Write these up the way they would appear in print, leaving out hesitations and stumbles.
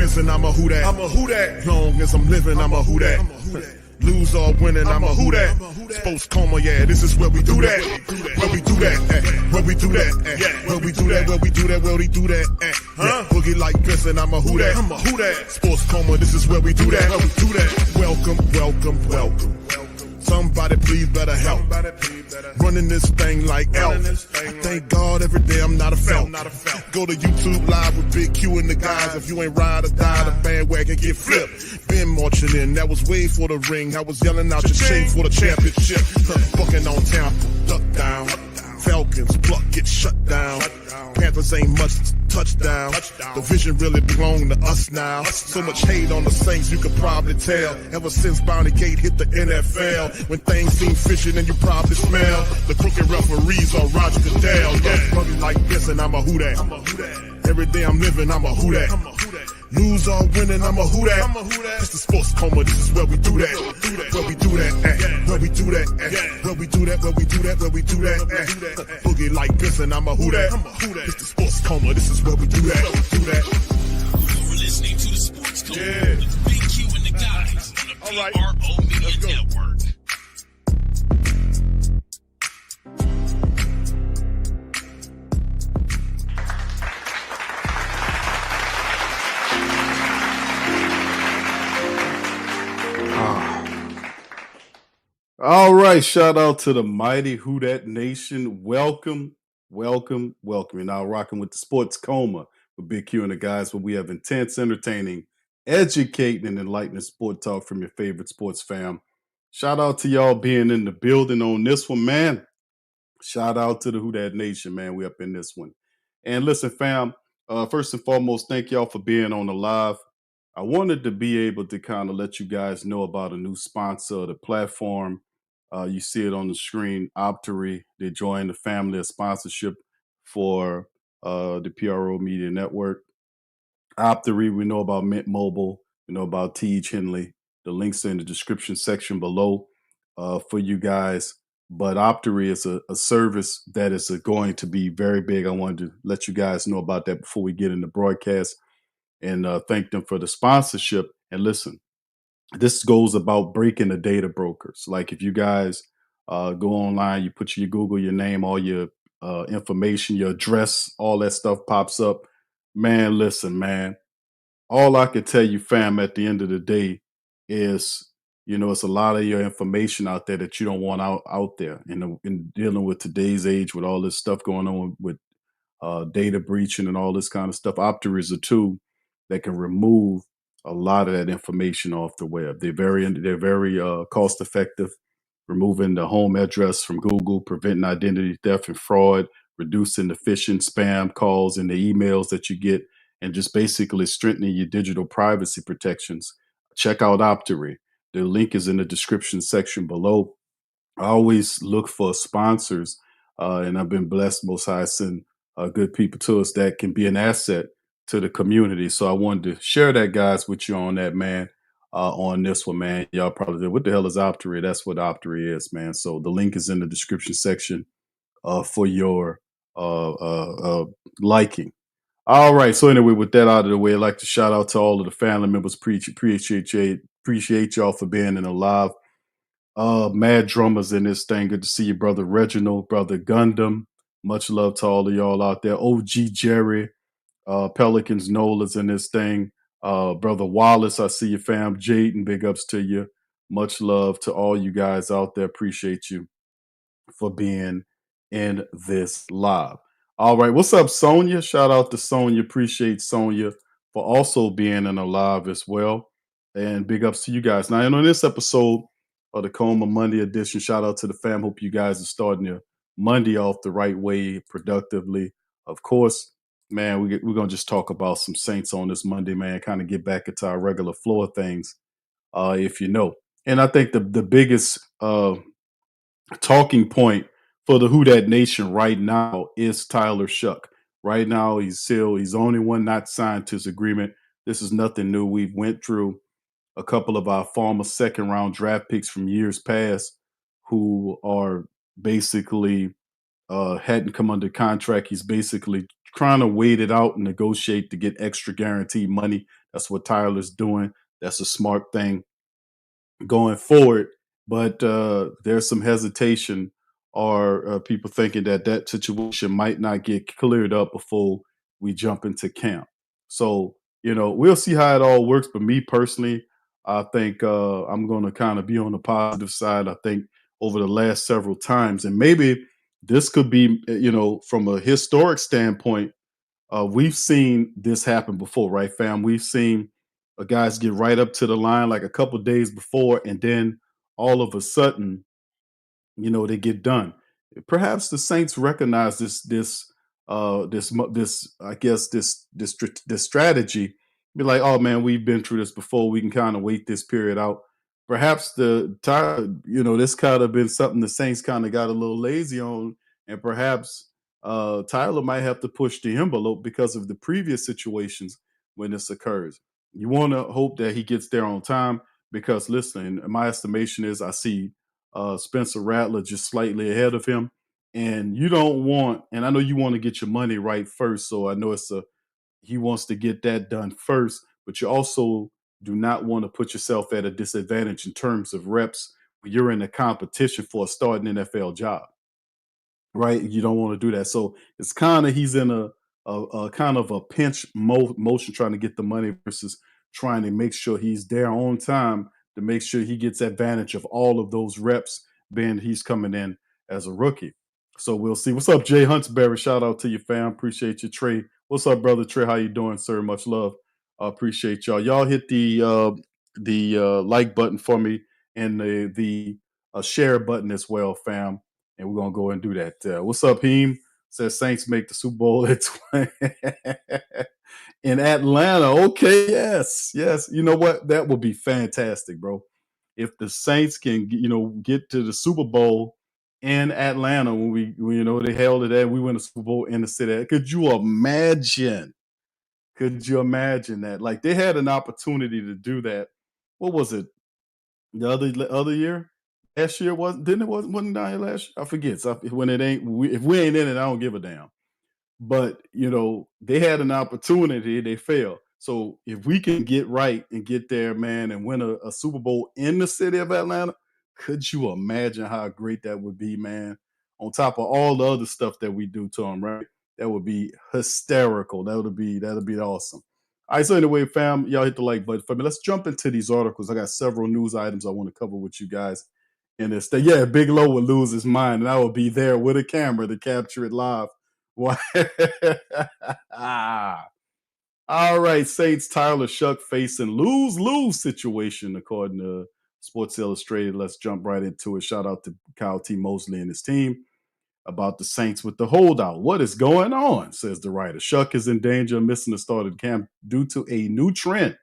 pissing, I'm a who that. I'm a who that. Long as I'm living, I'm a who that. Lose or winning, I'm a who that. Sports coma, yeah, this is where we do that. Where we do that, where we do that, where we do that, where we do that, where we do that. Boogie like pissing, I'm a who that. I'm a who that. Sports coma, this is where we do that. Where we do that. Welcome, welcome, welcome. Somebody please better help. Running this thing like Elf. I thank God every day I'm not a felt. Go to YouTube Live with Big Q and the guys. If you ain't ride or die, the bandwagon get flipped. Been marching in, that was way for the ring. I was yelling out your chain for the championship. Fucking on Tampa, duck down. Falcons, pluck, get shut down. Panthers ain't much touchdown. The vision really belong to us now. So much hate on the Saints, you could probably tell. Ever since Bounty Gate hit the NFL, when things seem fishy and you probably smell the crooked referees or Roger Goodell. Yeah, running like this and I'm a who that. Every day I'm living, I'm a who that. Lose or winning, I'm a who that. It's the sports coma, this is where we do that. Where we do that, where we do that, where we do that, where we do that, where we do that. Boogie like this and I'm a who that. It's the sports coma, this is where we do that. You're listening to the sports coma with Big Q and the guys on the PRO Media Network. All right, shout out to the mighty Who Dat Nation. Welcome, welcome, welcome. You're now rocking with the Sports Coma with Big Q and the guys, where we have intense, entertaining, educating, and enlightening sport talk from your favorite sports fam. Shout out to y'all being in the building on this one, man. Shout out to the Who Dat Nation, man. We up in this one. And listen, fam, first and foremost, thank y'all for being on the live. I wanted to be able to kind of let you guys know about a new sponsor of the platform. You see it on the screen, Optory. They joined the family of sponsorship for the PRO Media Network. Optory, we know about Mint Mobile. We know about T.H. Henley. The links are in the description section below for you guys. But Optory is a service that is going to be very big. I wanted to let you guys know about that before we get into broadcast, and thank them for the sponsorship. And listen, this goes about breaking the data brokers. Like if you guys go online, you put your Google, your name, all your information, your address, all that stuff pops up. Man, listen, man, all I can tell you, fam, at the end of the day is, it's a lot of your information out there that you don't want out there. In dealing with today's age, with all this stuff going on with data breaching and all this kind of stuff, Optory is a tool that can remove a lot of that information off the web. They're very cost effective, removing the home address from Google, preventing identity theft and fraud, reducing the phishing, spam calls, and the emails that you get, and just basically strengthening your digital privacy protections. Check out Optory. The link is in the description section below. I always look for sponsors, and I've been blessed. Most High send good people to us that can be an asset to the community. So I wanted to share that, guys, with you on that, man, on this one, man. Y'all probably what the hell is Optory? That's what Optory is, man. So the link is in the description section for your liking. All right. So anyway, with that out of the way, I'd like to shout out to all of the family members. Appreciate y'all for being in the live. Mad drummers in this thing. Good to see you, brother Reginald, brother Gundam. Much love to all of y'all out there. OG Jerry, Pelicans, Nola's in this thing. Brother Wallace, I see you, fam. Jaden, big ups to you. Much love to all you guys out there. Appreciate you for being in this live. All right, what's up, Sonia? Shout out to Sonia. Appreciate Sonia for also being in the live as well. And big ups to you guys. Now, and on this episode of the Coma Monday edition, shout out to the fam. Hope you guys are starting your Monday off the right way, productively. Of course, man, we're going to just talk about some Saints on this Monday, man, kind of get back into our regular flow of things, if you know. And I think the biggest talking point for the Who Dat Nation right now is Tyler Shough. Right now, he's the only one not signed to his agreement. This is nothing new. We've went through a couple of our former second-round draft picks from years past who are basically hadn't come under contract. He's basically trying to wait it out and negotiate to get extra guaranteed money. That's what Tyler's doing. That's a smart thing going forward. But there's some hesitation or people thinking that that situation might not get cleared up before we jump into camp. So, we'll see how it all works. But me personally, I think I'm going to kind of be on the positive side. I think over the last several times, and maybe this could be, from a historic standpoint, we've seen this happen before, right, fam? We've seen guys get right up to the line like a couple days before, and then all of a sudden, they get done. Perhaps the Saints recognize this I guess this strategy. Be like, oh man, we've been through this before. We can kind of wait this period out. Perhaps this kind of been something the Saints kind of got a little lazy on, and perhaps Tyler might have to push the envelope because of the previous situations when this occurs. You want to hope that he gets there on time because, listen, my estimation is I see Spencer Rattler just slightly ahead of him. And you don't want, and I know you want to get your money right first. So I know he wants to get that done first, but you also do not want to put yourself at a disadvantage in terms of reps when you're in a competition for a starting NFL job, right? You don't want to do that. So it's kind of he's in a kind of a pinch motion trying to get the money versus trying to make sure he's there on time to make sure he gets advantage of all of those reps being he's coming in as a rookie. So we'll see. What's up, Jay Huntsberry? Shout out to you, fam. Appreciate you, Trey. What's up, brother Trey? How you doing, sir? Much love. I appreciate y'all. Y'all hit the like button for me and the share button as well, fam. And we're gonna go and do that. What's up, Heem? Says Saints make the Super Bowl in Atlanta. Okay, yes. You know what? That would be fantastic, bro. If the Saints can, get to the Super Bowl in Atlanta when they held it at, we win the Super Bowl in the city. Could you imagine? Could you imagine that? Like they had an opportunity to do that. What was it? The other year? Last year wasn't down here last year? I forget. So when it ain't if we ain't in it, I don't give a damn. But they had an opportunity, they failed. So if we can get right and get there, man, and win a Super Bowl in the city of Atlanta, could you imagine how great that would be, man? On top of all the other stuff that we do to them, right? That would be hysterical. That'd be awesome. All right, so anyway, fam, y'all hit the like button for me. Let's jump into these articles. I got several news items I want to cover with you guys in this. Yeah, Big Low would lose his mind, and I would be there with a camera to capture it live. Why? All right, Saints Tyler Shough facing lose situation, according to Sports Illustrated. Let's jump right into it. Shout out to Kyle T. Mosley and his team about the Saints with the holdout. What is going on, says the writer. Shough is in danger of missing the start of camp due to a new trend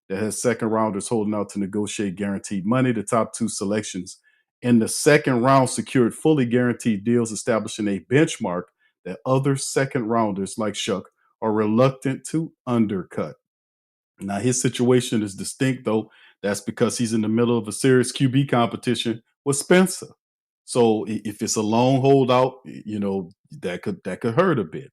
that has second rounders holding out to negotiate guaranteed money. The top two selections in the second round secured fully guaranteed deals, establishing a benchmark that other second rounders like Shough are reluctant to undercut. Now, his situation is distinct, though. That's because he's in the middle of a serious QB competition with Spencer. So if it's a long holdout, that could hurt a bit.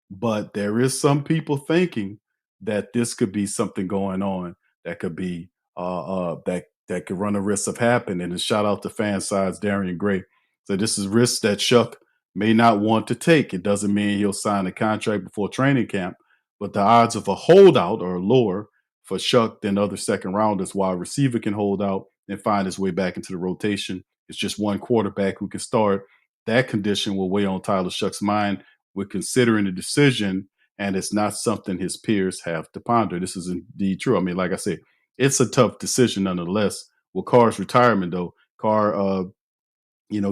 But there is some people thinking that this could be something going on that could be that could run a risk of happening. And shout out to fan sides, Darian Gray. So this is risk that Shough may not want to take. It doesn't mean he'll sign a contract before training camp, but the odds of a holdout are lower for Shough than other second rounders. While a receiver can hold out and find his way back into the rotation, it's just one quarterback who can start. That condition will weigh on Tyler Shough's mind with considering the decision, and it's not something his peers have to ponder. This is indeed true. I mean, like I said, it's a tough decision nonetheless. With Carr's retirement, though, Carr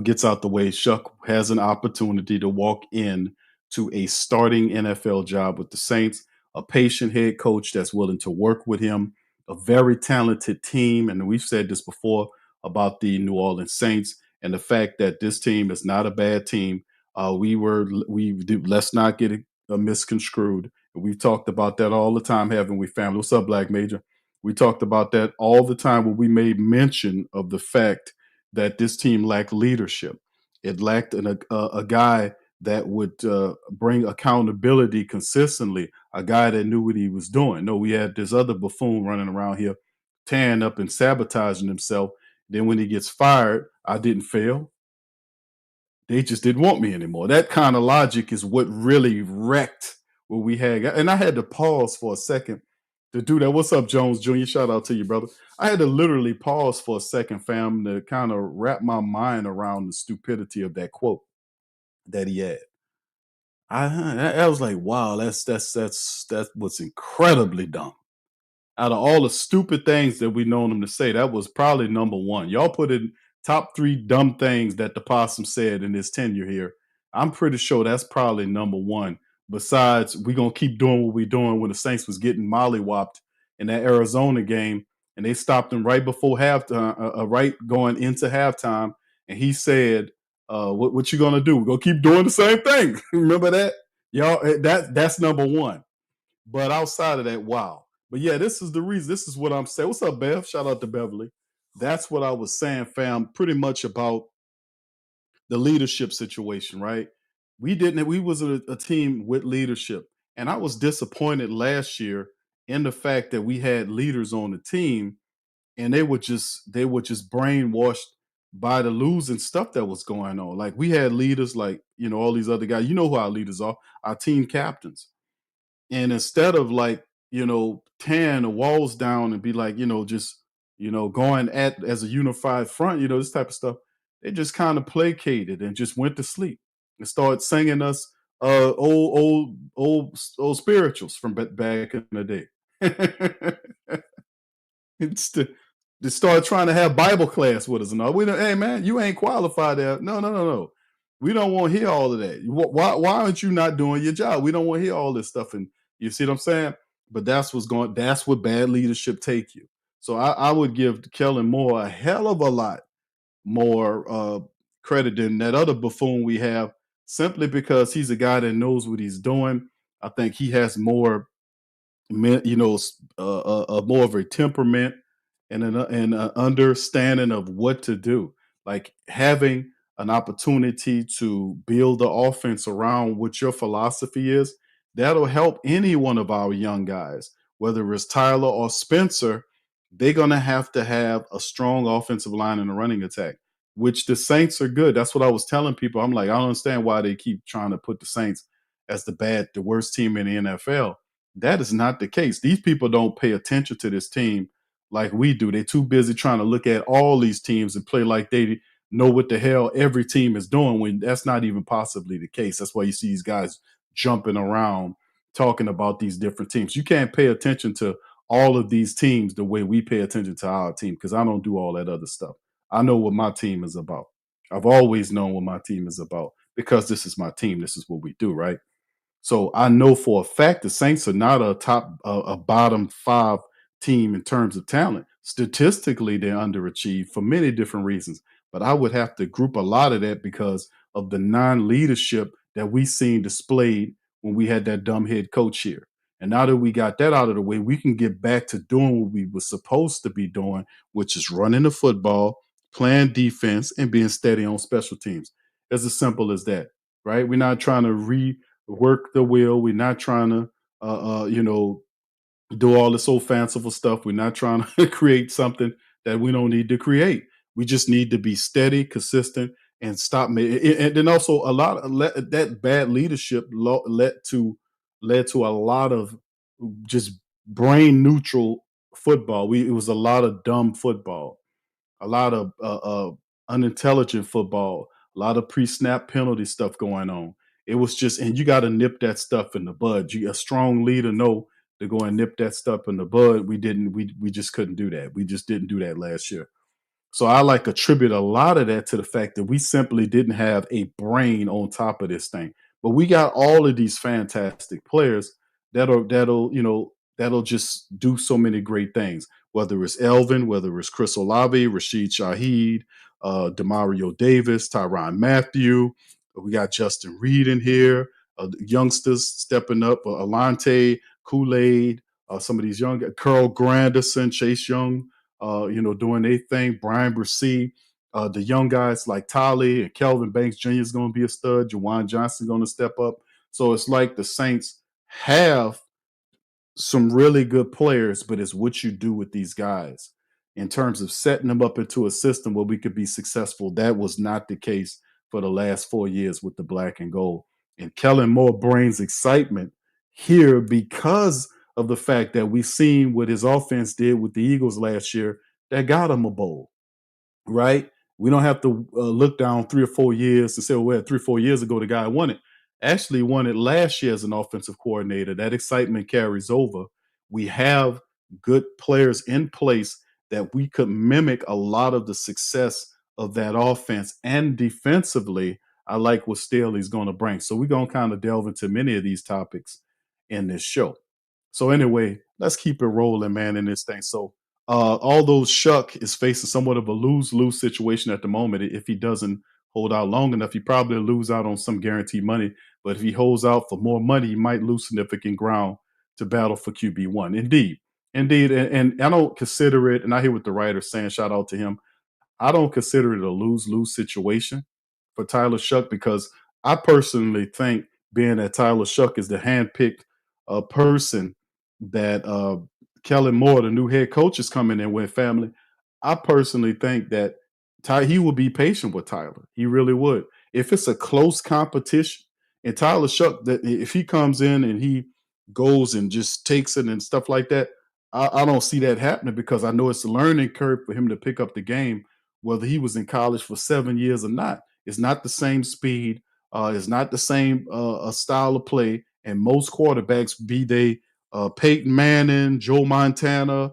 gets out the way. Shough has an opportunity to walk in to a starting NFL job with the Saints, a patient head coach that's willing to work with him, a very talented team. And we've said this before about the New Orleans Saints and the fact that this team is not a bad team. Let's not get it misconstrued. We've talked about that all the time, haven't we, family? What's up, Black Major? We talked about that all the time when we made mention of the fact that this team lacked leadership. It lacked a guy that would bring accountability consistently, a guy that knew what he was doing. No, we had this other buffoon running around here tearing up and sabotaging himself. Then when he gets fired, I didn't fail. They just didn't want me anymore. That kind of logic is what really wrecked what we had. And I had to pause for a second to do that. What's up, Jones Jr.? Shout out to you, brother. I had to literally pause for a second, fam, to kind of wrap my mind around the stupidity of that quote that he had. I was like, wow, that was incredibly dumb. Out of all the stupid things that we known him to say, that was probably number one. Y'all put in top 3 dumb things that the possum said in his tenure here. I'm pretty sure that's probably number one. Besides, we're gonna keep doing what we're doing when the Saints was getting mollywopped in that Arizona game, and they stopped him right before halftime, right going into halftime, and he said, what you gonna do? We're gonna keep doing the same thing. Remember that? Y'all, that's number one. But outside of that, wow. But yeah, this is the reason. This is what I'm saying. What's up, Bev? Shout out to Beverly. That's what I was saying, fam, pretty much about the leadership situation, right? We was a team with leadership. And I was disappointed last year in the fact that we had leaders on the team and they were just brainwashed by the losing stuff that was going on. Like we had leaders like, all these other guys. You know who our leaders are, our team captains. And instead of like, tearing the walls down and be like, just, going at as a unified front, this type of stuff, they just kind of placated and just went to sleep and started singing us old spirituals from back in the day. It's to start trying to have Bible class with us and all. We don't, hey man, you ain't qualified there. No. We don't want to hear all of that. Why aren't you not doing your job? We don't want to hear all this stuff. And you see what I'm saying? But that's what bad leadership take you. So I would give Kellen Moore a hell of a lot more credit than that other buffoon we have, simply because he's a guy that knows what he's doing. I think he has more more of a temperament and an understanding of what to do. Like having an opportunity to build the offense around what your philosophy is, that'll help any one of our young guys, whether it's Tyler or Spencer. They're going to have a strong offensive line and a running attack, which the Saints are good. That's what I was telling people. I'm like, I don't understand why they keep trying to put the Saints as the worst team in the NFL. That is not the case. These people don't pay attention to this team like we do. They're too busy trying to look at all these teams and play like they know what the hell every team is doing, when that's not even possibly the case. That's why you see these guys jumping around talking about these different teams. You can't pay attention to all of these teams the way we pay attention to our team, because I don't do all that other stuff. I know what my team is about. I've always known what my team is about because this is my team. This is what we do, right? So I know for a fact the Saints are not a bottom 5 team in terms of talent. Statistically, they're underachieved for many different reasons. But I would have to group a lot of that because of the non-leadership that we seen displayed when we had that dumb head coach here. And now that we got that out of the way, we can get back to doing what we were supposed to be doing, which is running the football, playing defense, and being steady on special teams. It's as simple as that, right? We're not trying to rework the wheel. We're not trying to, do all this old fanciful stuff. We're not trying to create something that we don't need to create. We just need to be steady, consistent, and stop. And then also a lot of that bad leadership led to a lot of just brain neutral football. It was a lot of dumb football, a lot of unintelligent football, a lot of pre-snap penalty stuff going on. It was just, and you got to nip that stuff in the bud. A strong leader know to go and nip that stuff in the bud. We didn't. We just couldn't do that. We just didn't do that last year. So I attribute a lot of that to the fact that we simply didn't have a brain on top of this thing. But we got all of these fantastic players that'll just do so many great things. Whether it's Elvin, whether it's Chris Olave, Rashid Shaheed, Demario Davis, Tyrann Mathieu. We got Justin Reed in here. Youngsters stepping up. Alante, Kool-Aid, some of these young, Carl Granderson, Chase Young, doing their thing. Brian Bresee, The young guys like Tyler and Kelvin Banks Jr. is going to be a stud. Juwan Johnson going to step up. So it's like the Saints have some really good players, but it's what you do with these guys in terms of setting them up into a system where we could be successful. That was not the case for the last 4 years with the black and gold. And Kellen Moore brings excitement here because of the fact that we've seen what his offense did with the Eagles last year that got him a bowl, right? We don't have to look down 3 or 4 years to say, well, 3 or 4 years ago, the guy won it. Actually won it last year as an offensive coordinator. That excitement carries over. We have good players in place that we could mimic a lot of the success of that offense. And defensively, I like what Staley's going to bring. So we're going to kind of delve into many of these topics in this show. So anyway, let's keep it rolling, man, in this thing. So although Shough is facing somewhat of a lose-lose situation at the moment, if he doesn't hold out long enough, he probably lose out on some guaranteed money. But if he holds out for more money, he might lose significant ground to battle for QB1. Indeed. And I don't consider it, and I hear what the writer's saying, shout out to him. I don't consider it a lose-lose situation for Tyler Shough because I personally think being that Tyler Shough is the handpicked person that Kellen Moore, the new head coach, is coming in with family. I personally think that he would be patient with Tyler. He really would. If it's a close competition, and Tyler Shough, that if he comes in and he goes and just takes it and stuff like that, I don't see that happening because I know it's a learning curve for him to pick up the game, whether he was in college for 7 years or not. It's not the same speed. It's not the same style of play. And most quarterbacks, be they Peyton Manning, Joe Montana,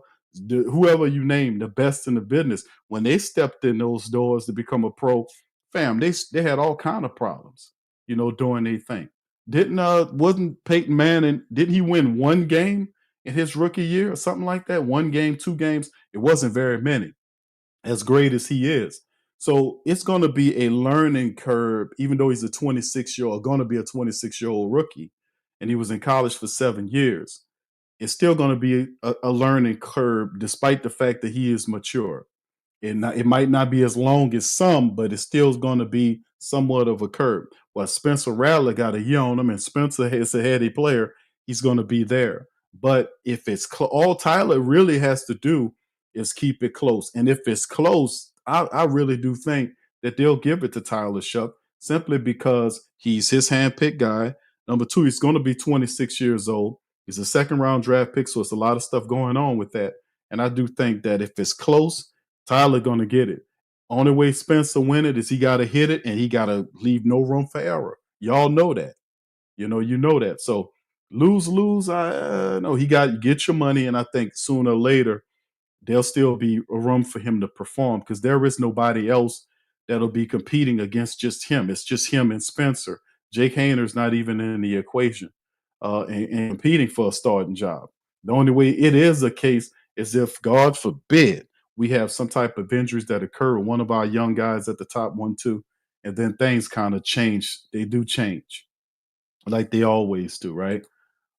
whoever you name, the best in the business, when they stepped in those doors to become a pro, fam, they had all kind of problems, doing their thing. Wasn't Peyton Manning, didn't he win one game in his rookie year or something like that? 1 game, 2 games? It wasn't very many, as great as he is. So it's going to be a learning curve, even though he's a 26-year-old, going to be a 26-year-old rookie, and he was in college for 7 years. It's still going to be a learning curve, despite the fact that he is mature. It might not be as long as some, but it still going to be somewhat of a curve. Well, Spencer Rattler got a year on him, and Spencer is a heady player. He's going to be there. But if it's all Tyler really has to do is keep it close. And if it's close, I really do think that they'll give it to Tyler Shough simply because he's his handpicked guy. Number two, he's going to be 26 years old. He's a second-round draft pick, so it's a lot of stuff going on with that. And I do think that if it's close, Tyler going to get it. Only way Spencer win it is he got to hit it, and he got to leave no room for error. Y'all know that. You know that. So lose. I know he got get your money, and I think sooner or later there'll still be a room for him to perform because there is nobody else that'll be competing against just him. It's just him and Spencer. Jake Hayner's not even in the equation and competing for a starting job. The only way it is a case is if, God forbid, we have some type of injuries that occur with one of our young guys at the top 1-2, and then things kind of change. They do change like they always do, right?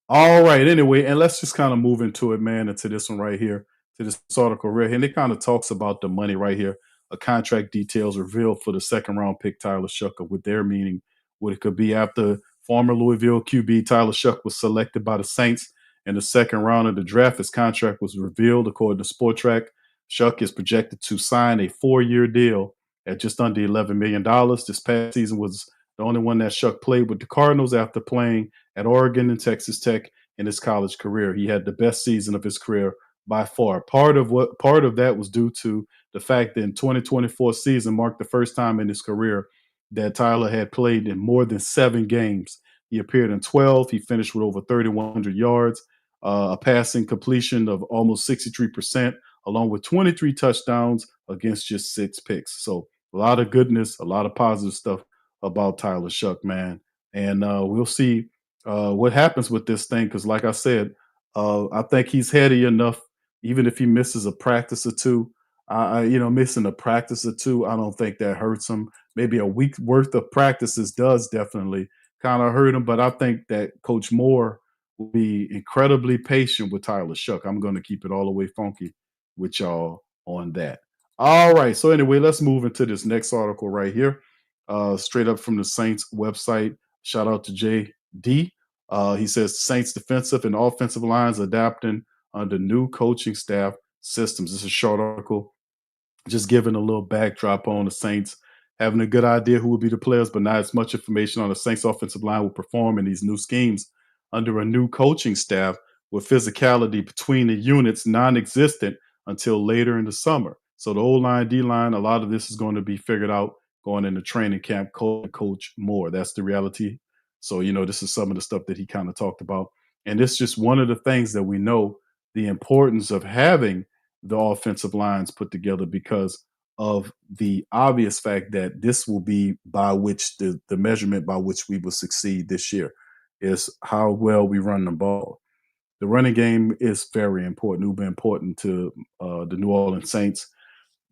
All right. Anyway, and let's just kind of move into it, man, into this one right here, to this article right here. And it kind of talks about the money right here. A contract details revealed for the second-round pick, Tyler Shough, with their meaning, what it could be after former Louisville QB Tyler Shough was selected by the Saints in the second round of the draft. His contract was revealed, according to Spotrac. Shough is projected to sign a 4-year deal at just under $11 million. This past season was the only one that Shough played with the Cardinals after playing at Oregon and Texas Tech in his college career. He had the best season of his career by far. Part of that was due to the fact that in 2024 season marked the first time in his career that Tyler had played in more than 7 games. He appeared in 12. He finished with over 3,100 yards, a passing completion of almost 63%, along with 23 touchdowns against just 6 picks. So a lot of goodness, a lot of positive stuff about Tyler Shough, man. And we'll see what happens with this thing because, like I said, I think he's heady enough, even if he misses a practice or two. Missing a practice or two, I don't think that hurts him. Maybe a week's worth of practices does definitely kind of hurt him, but I think that Coach Moore will be incredibly patient with Tyler Shough. I'm going to keep it all the way funky with y'all on that. All right. So anyway, let's move into this next article right here. Straight up from the Saints website. Shout out to JD. He says Saints defensive and offensive lines adapting under new coaching staff systems. This is a short article, just giving a little backdrop on the Saints, having a good idea who will be the players, but not as much information on the Saints offensive line will perform in these new schemes under a new coaching staff with physicality between the units non-existent until later in the summer. So the O-line, D-line, a lot of this is going to be figured out going into training camp, coach more. That's the reality. So, this is some of the stuff that he kind of talked about. And it's just one of the things that we know the importance of having the offensive lines put together because of the obvious fact that this will be by which the measurement by which we will succeed this year is how well we run the ball. The running game is very important. It will be important to the New Orleans Saints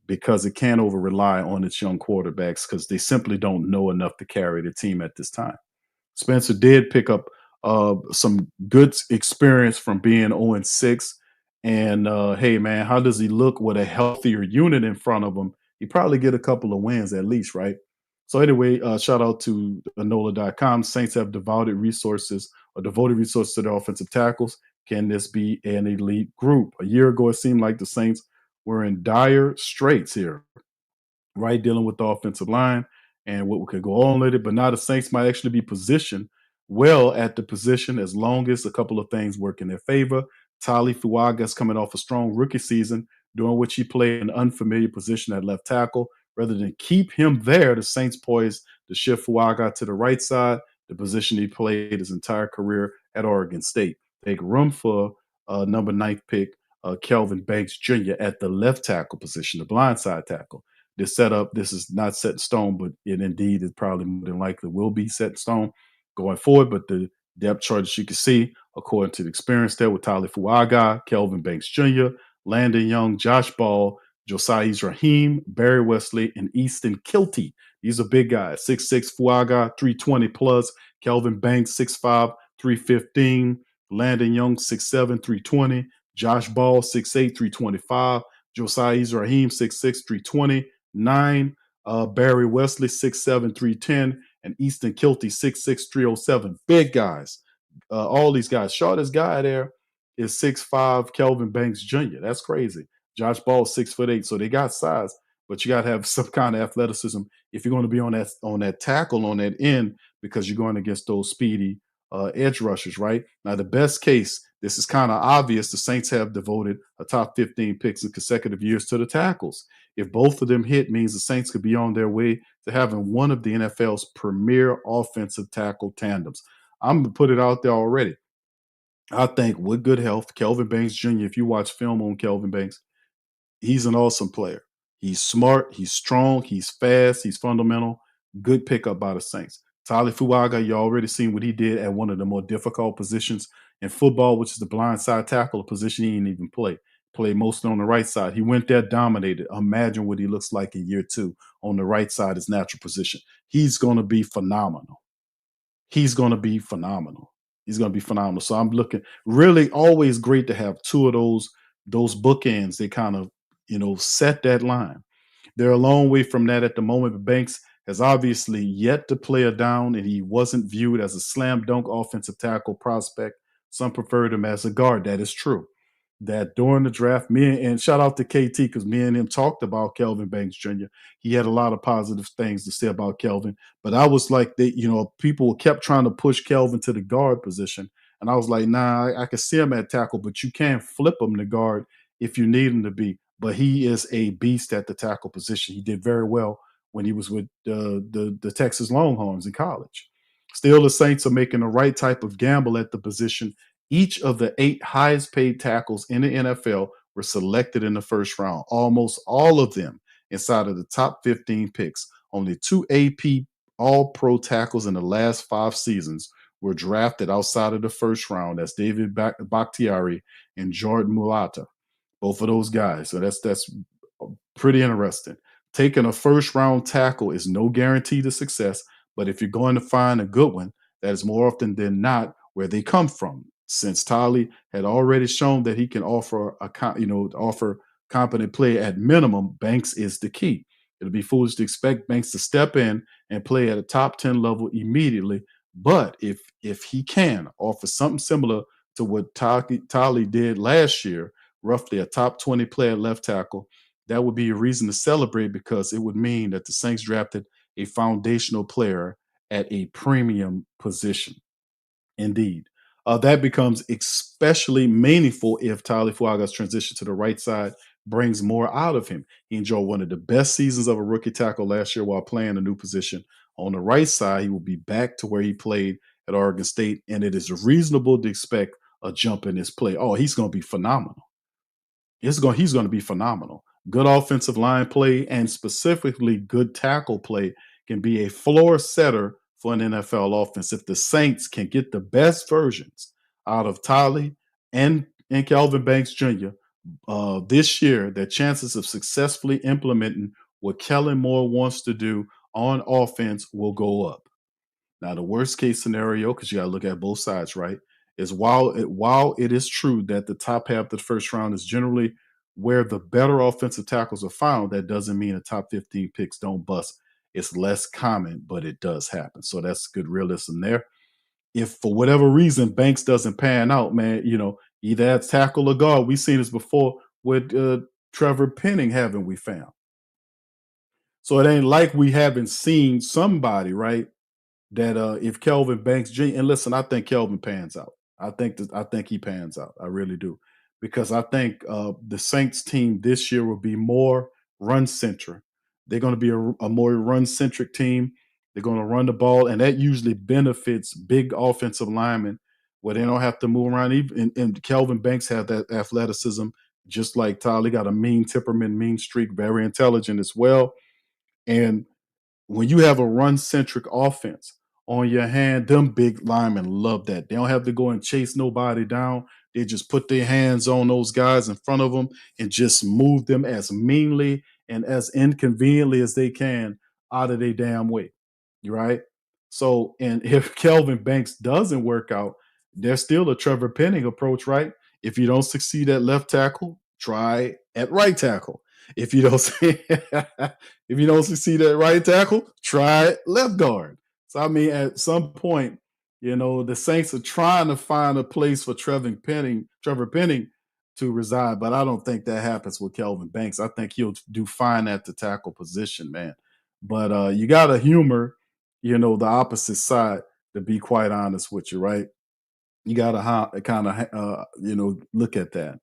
because it can't over rely on its young quarterbacks because they simply don't know enough to carry the team at this time. Spencer did pick up some good experience from being 0-6. And hey, man, how does he look with a healthier unit in front of him? He probably get a couple of wins at least, right? So anyway, shout out to Nola.com. Saints have devoted resources to their offensive tackles. Can this be an elite group? A year ago, it seemed like the Saints were in dire straits here, right? Dealing with the offensive line and what could go on later. But now the Saints might actually be positioned well at the position as long as a couple of things work in their favor. Tyler Shough is coming off a strong rookie season, during which he played an unfamiliar position at left tackle. Rather than keep him there, the Saints poised to shift Shough to the right side, the position he played his entire career at Oregon State. Make room for number 9th pick, Kelvin Banks Jr. at the left tackle position, the blindside tackle. This is not set in stone, but it indeed is probably more than likely will be set in stone going forward. But the depth chart, as you can see, according to the experience there with Tyler Shough, Kelvin Banks Jr., Landon Young, Josh Ball, Josiah Raheem, Barry Wesley, and Easton Kilty. These are big guys. 6'6", Shough, 320 plus. Kelvin Banks, 6'5", 315. Landon Young, 6'7", 320. Josh Ball, 6'8", 325. Josiah Raheem, 6'6", 320. 9. Barry Wesley, 6'7", 310. And Easton Kilty, 6'6", 307. Big guys. All these guys. Shortest guy there is 6'5", Kelvin Banks Jr. That's crazy. Josh Ball, 6'8". So they got size, but you got to have some kind of athleticism if you're going to be on that tackle on that end because you're going against those speedy edge rushers, right? Now, the best case, this is kind of obvious. The Saints have devoted a top 15 picks in consecutive years to the tackles. If both of them hit, means the Saints could be on their way to having one of the NFL's premier offensive tackle tandems. I'm going to put it out there already. I think with good health, Kelvin Banks Jr., if you watch film on Kelvin Banks, he's an awesome player. He's smart, he's strong, he's fast, he's fundamental. Good pickup by the Saints. Tyler Shough, you already seen what he did at one of the more difficult positions in football, which is the blind side tackle, a position he didn't even play. Played mostly on the right side. He went there, dominated. Imagine what he looks like in year 2 on the right side, his natural position. He's going to be phenomenal. He's going to be phenomenal. He's going to be phenomenal. So I'm looking really always great to have two of those bookends. They kind of, set that line. They're a long way from that at the moment, but Banks has obviously yet to play a down, and he wasn't viewed as a slam dunk offensive tackle prospect. Some preferred him as a guard. That is true. That during the draft, and shout out to KT because me and him talked about Kelvin Banks Jr. He had a lot of positive things to say about Kelvin, but I was like, people kept trying to push Kelvin to the guard position, and I was like, nah, I can see him at tackle, but you can't flip him to guard if you need him to be. But he is a beast at the tackle position. He did very well when he was with the Texas Longhorns in college. Still, the Saints are making the right type of gamble at the position. Each of the 8 highest paid tackles in the NFL were selected in the first round, almost all of them inside of the top 15 picks. Only 2 AP All-Pro tackles in the last 5 seasons were drafted outside of the first round. That's David Bakhtiari and Jordan Mulata. Both of those guys. So that's pretty interesting. Taking a first-round tackle is no guarantee to success, but if you're going to find a good one, that is more often than not where they come from. Since Tyler had already shown that he can offer competent play at minimum, Banks is the key. It'll be foolish to expect Banks to step in and play at a top 10 level immediately. But if he can offer something similar to what Tyler did last year, roughly a top 20 player left tackle, that would be a reason to celebrate because it would mean that the Saints drafted a foundational player at a premium position. Indeed. That becomes especially meaningful if Tyler Fuaga's transition to the right side brings more out of him. He enjoyed one of the best seasons of a rookie tackle last year while playing a new position. On the right side, he will be back to where he played at Oregon State, and it is reasonable to expect a jump in his play. Oh, he's going to be phenomenal. He's going to be phenomenal. Good offensive line play and specifically good tackle play can be a floor setter for an NFL offense. If the Saints can get the best versions out of Tyler and Kelvin Banks Jr. This year, their chances of successfully implementing what Kellen Moore wants to do on offense will go up. Now, the worst case scenario, because you got to look at both sides, right, is while it is true that the top half of the first round is generally where the better offensive tackles are found, that doesn't mean the top 15 picks don't bust. It's less common, but it does happen. So that's good realism there. If for whatever reason Banks doesn't pan out, man, either at tackle or guard, we've seen this before with Trevor Penning, haven't we found? So it ain't like we haven't seen somebody, right? That if Kelvin Banks Jr. and listen, I think Kelvin pans out. I think he pans out. I really do, because I think the Saints team this year will be more run centric. They're going to be a more run centric team. They're going to run the ball, and that usually benefits big offensive linemen where they don't have to move around. And Kelvin Banks had that athleticism, just like Tyler. He got a mean temperament, mean streak, very intelligent as well. And when you have a run-centric offense on your hand, them big linemen love that. They don't have to go and chase nobody down. They just put their hands on those guys in front of them and just move them as meanly and as inconveniently as they can out of their damn way, right? So, and if Kelvin Banks doesn't work out, there's still a Trevor Penning approach, right? If you don't succeed at left tackle, try at right tackle. If you don't if you don't succeed at right tackle, try left guard. So I mean, at some point, the Saints are trying to find a place for Trevor Penning to reside, but I don't think that happens with Kelvin Banks. I think he'll do fine at the tackle position, man. But you got to humor, the opposite side, to be quite honest with you, right? You got to kind of, look at that.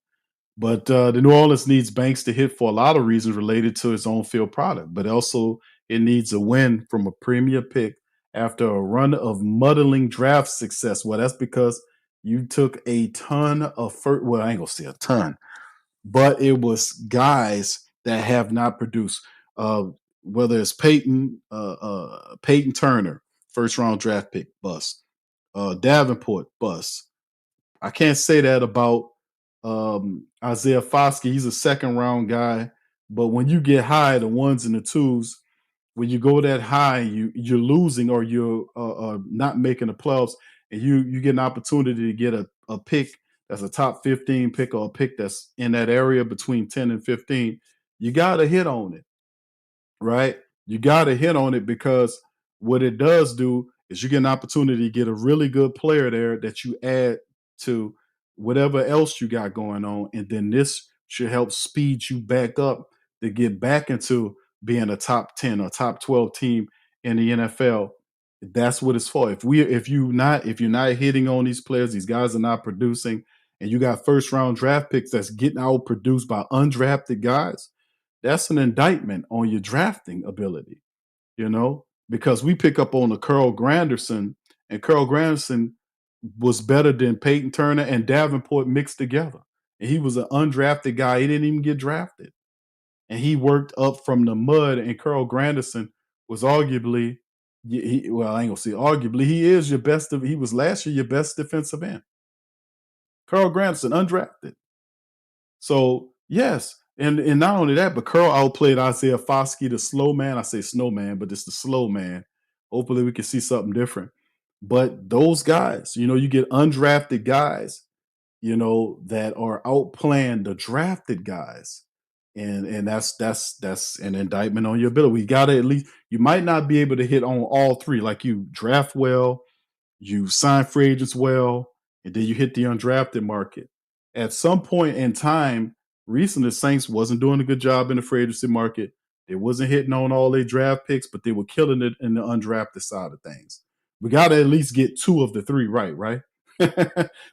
But the New Orleans needs Banks to hit for a lot of reasons related to his own field product, but also it needs a win from a premier pick after a run of muddling draft success. Well, that's because you took a ton of well, I ain't gonna say a ton, but it was guys that have not produced. Whether it's Peyton Turner, first round draft pick, bust. Davenport, bust. I can't say that about Isaiah Foskey. He's a second round guy, but when you get high, the ones and the twos, when you go that high, you're losing or you're not making the playoffs, and you get an opportunity to get a pick that's a top 15 pick or a pick that's in that area between 10 and 15. You got to hit on it, right? You got to hit on it, because what it does do is you get an opportunity to get a really good player there that you add to whatever else you got going on. And then this should help speed you back up to get back into being a top 10 or top 12 team in the NFL. That's what it's for. If you're not hitting on these players, these guys are not producing, and you got first round draft picks that's getting out produced by undrafted guys, that's an indictment on your drafting ability, because we pick up on a Carl Granderson, and Carl Granderson was better than Peyton Turner and Davenport mixed together. And he was an undrafted guy. He didn't even get drafted. And he worked up from the mud, and Carl Granderson was arguably, I ain't gonna say arguably, he was last year your best defensive end. Carl Granderson, undrafted. So, yes, and not only that, but Carl outplayed Isaiah Foskey, the slow man. I say snowman, but it's the slow man. Hopefully we can see something different. But those guys, you get undrafted guys, that are outplaying the drafted guys. And that's an indictment on your ability. We got to at least, you might not be able to hit on all three. Like, you draft well, you sign free agents well, and then you hit the undrafted market. At some point in time, recently, the Saints wasn't doing a good job in the free agency market. They wasn't hitting on all their draft picks, but they were killing it in the undrafted side of things. We got to at least get two of the three right, right?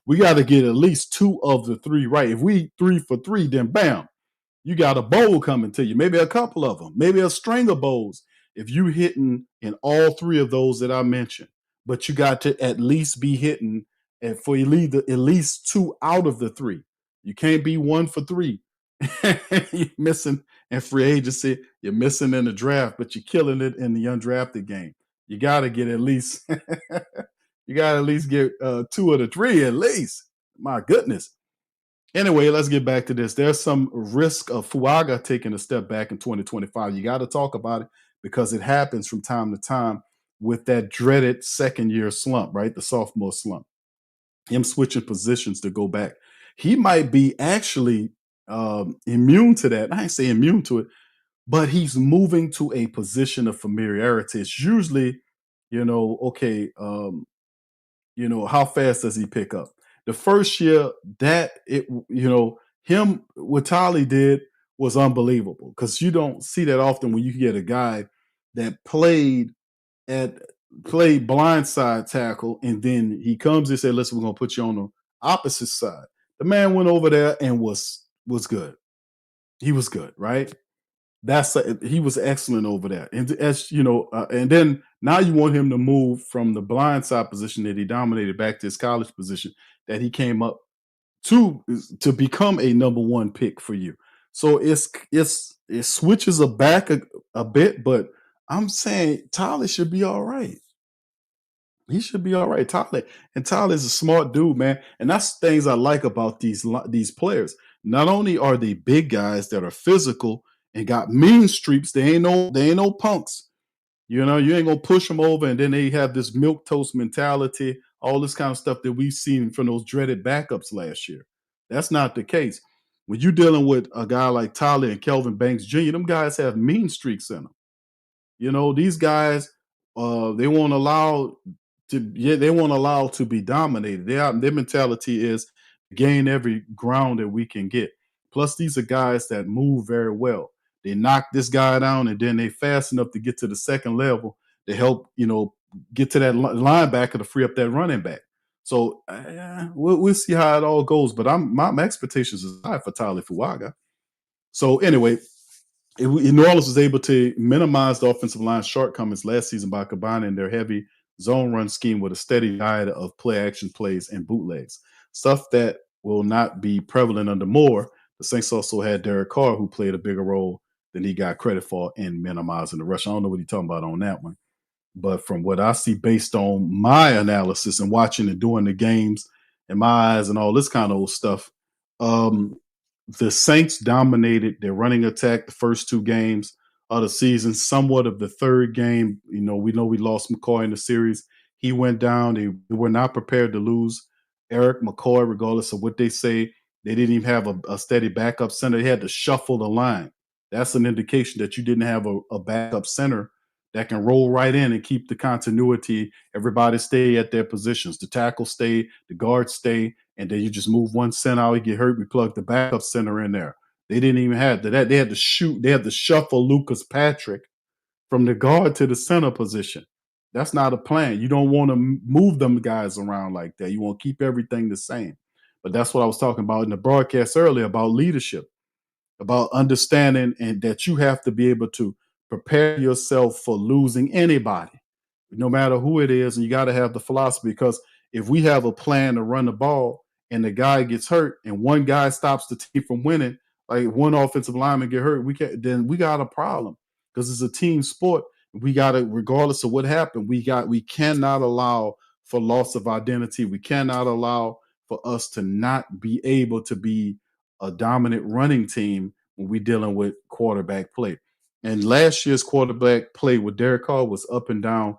We got to get at least two of the three right. If we 3 for 3, then bam, you got a bowl coming to you, maybe a couple of them, maybe a string of bowls. If you hitting in all three of those that I mentioned, but you got to at least be hitting and for at least 2 out of the 3. You can't be 1 for 3. You're missing in free agency, you're missing in the draft, but you're killing it in the undrafted game. You got to get at least you got to at least get 2 of the 3 at least. My goodness. Anyway, let's get back to this. There's some risk of Fuaga taking a step back in 2025. You got to talk about it because it happens from time to time with that dreaded second year slump, right? The sophomore slump. Him switching positions to go back. He might be actually immune to that. I ain't say immune to it, but he's moving to a position of familiarity. It's usually, okay, how fast does he pick up? The first year him, what Tyler did was unbelievable because you don't see that often when you get a guy that played blindside tackle and then he comes and said, listen, we're going to put you on the opposite side. The man went over there and was good. He was good, right? He was excellent over there. And as and then now you want him to move from the blindside position that he dominated back to his college position that he came up to become a number 1 pick for you. So it switches back a bit, but I'm saying Tyler should be all right. He should be all right. Tyler's a smart dude, man. And that's things I like about these players. Not only are they big guys that are physical and got mean streaks, they ain't no punks. You ain't gonna push them over, and then they have this milk toast mentality, all this kind of stuff that we've seen from those dreaded backups last year. That's not the case. When you're dealing with a guy like Tyler and Kelvin Banks Jr., them guys have mean streaks in them. These guys, they won't allow to be dominated. Their mentality is gain every ground that we can get. Plus, these are guys that move very well. They knock this guy down, and then they fast enough to get to the second level to help, get to that linebacker to free up that running back. So we'll see how it all goes. But my expectations is high for Tyler Fuaga. So anyway, New Orleans was able to minimize the offensive line's shortcomings last season by combining their heavy zone run scheme with a steady diet of play action plays and bootlegs, stuff that will not be prevalent under Moore. The Saints also had Derek Carr, who played a bigger role than he got credit for in minimizing the rush. I don't know what he's talking about on that one. But from what I see based on my analysis and watching and doing the games and my eyes and all this kind of old stuff, the Saints dominated their running attack the first 2 games of the season. Somewhat of the third game, we know we lost McCoy in the series. He went down. They were not prepared to lose Eric McCoy, regardless of what they say. They didn't even have a steady backup center. They had to shuffle the line. That's an indication that you didn't have a backup center that can roll right in and keep the continuity. Everybody stay at their positions. The tackles stay, the guards stay, and then you just move one center out, he get hurt, we plug the backup center in there. They didn't even have that. They had to shuffle Lucas Patrick from the guard to the center position. That's not a plan. You don't want to move them guys around like that. You want to keep everything the same. But that's what I was talking about in the broadcast earlier about leadership, about understanding and that you have to be able to prepare yourself for losing anybody, no matter who it is. And you got to have the philosophy, because if we have a plan to run the ball and the guy gets hurt and one guy stops the team from winning, like one offensive lineman get hurt, then we got a problem, because it's a team sport. We got to, regardless of what happened, we cannot allow for loss of identity. We cannot allow for us to not be able to be a dominant running team when we're dealing with quarterback play. And last year's quarterback play with Derek Carr was up and down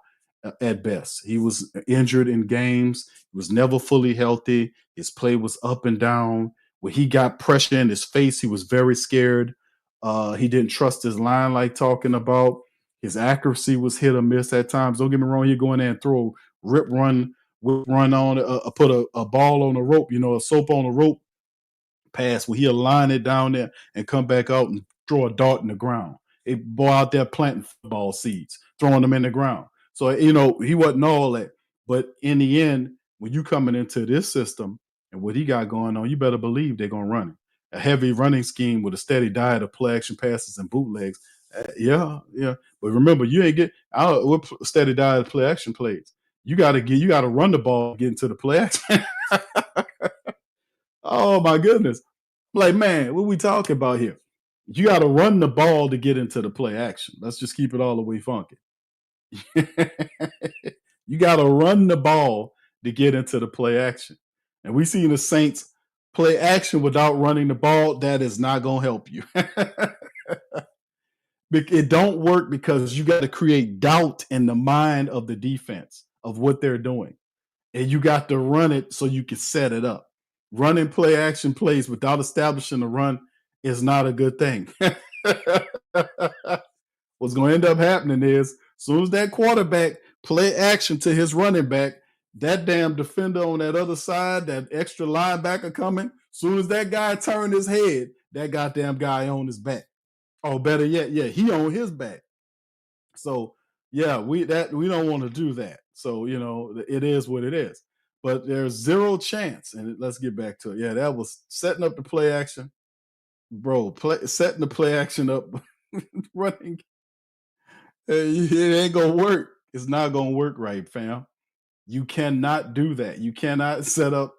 at best. He was injured in games. He was never fully healthy. His play was up and down. When he got pressure in his face, he was very scared. He didn't trust his line, like talking about. His accuracy was hit or miss at times. Don't get me wrong. He'd go in there and throw a rip run, whip run on, put a ball on a rope, a soap on a rope pass where he'll line it down there and come back out and throw a dart in the ground. A boy out there planting football seeds, throwing them in the ground. So, he wasn't all that. But in the end, when you coming into this system and what he got going on, you better believe they're going to run it. A heavy running scheme with a steady diet of play action passes and bootlegs. Yeah. But remember, you ain't get out with steady diet of play action plays. You got to run the ball, get into the play action. Oh my goodness. Like, man, what we talking about here? You got to run the ball to get into the play action. Let's just keep it all the way funky. You got to run the ball to get into the play action. And we seen the Saints play action without running the ball. That is not going to help you. It don't work because you got to create doubt in the mind of the defense of what they're doing. And you got to run it so you can set it up. Running play action plays without establishing a run is not a good thing. What's going to end up happening is, as soon as that quarterback play action to his running back, that damn defender on that other side, that extra linebacker coming, as soon as that guy turned his head, that goddamn guy on his back. Oh, better yet, yeah, he on his back. So, yeah, we don't want to do that. So, it is what it is. But there's zero chance, and let's get back to it. Yeah, that was setting up the play action. Bro, setting the play action up, running. It ain't going to work. It's not going to work right, fam. You cannot do that. You cannot set up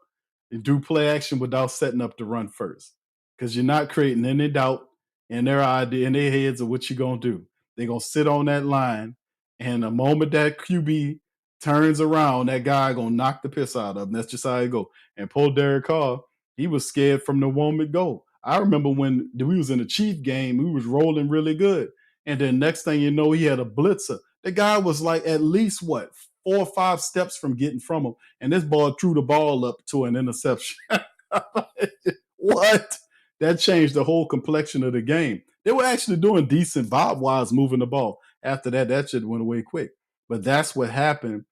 and do play action without setting up the run first, because you're not creating any doubt in their idea, in their heads of what you're going to do. They're going to sit on that line, and the moment that QB turns around, that guy going to knock the piss out of him. That's just how it go. And poor Derek Carr, he was scared from the moment go. I remember when we was in the Chief game, we was rolling really good. And then next thing you know, he had a blitzer. The guy was like at least, 4 or 5 steps from getting from him. And this ball threw the ball up to an interception. What? That changed the whole complexion of the game. They were actually doing decent vibe-wise moving the ball. After that, that shit went away quick. But that's what happened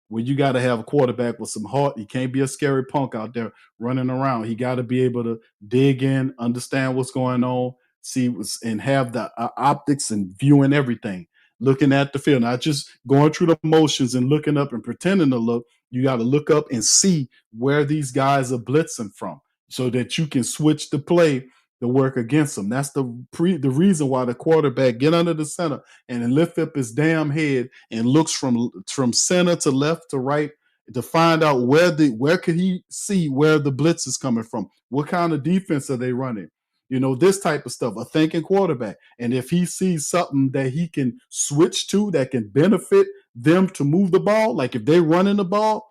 when you got to have a quarterback with some heart. He can't be a scary punk out there running around. He got to be able to dig in, understand what's going on, see and have the optics and viewing everything, looking at the field, not just going through the motions and looking up and pretending to look. You got to look up and see where these guys are blitzing from so that you can switch the play to work against them. That's the reason why the quarterback get under the center and lift up his damn head and looks from center to left to right to find out where could he see where the blitz is coming from, what kind of defense are they running, this type of stuff, a thinking quarterback. And if he sees something that he can switch to that can benefit them to move the ball, like if they're running the ball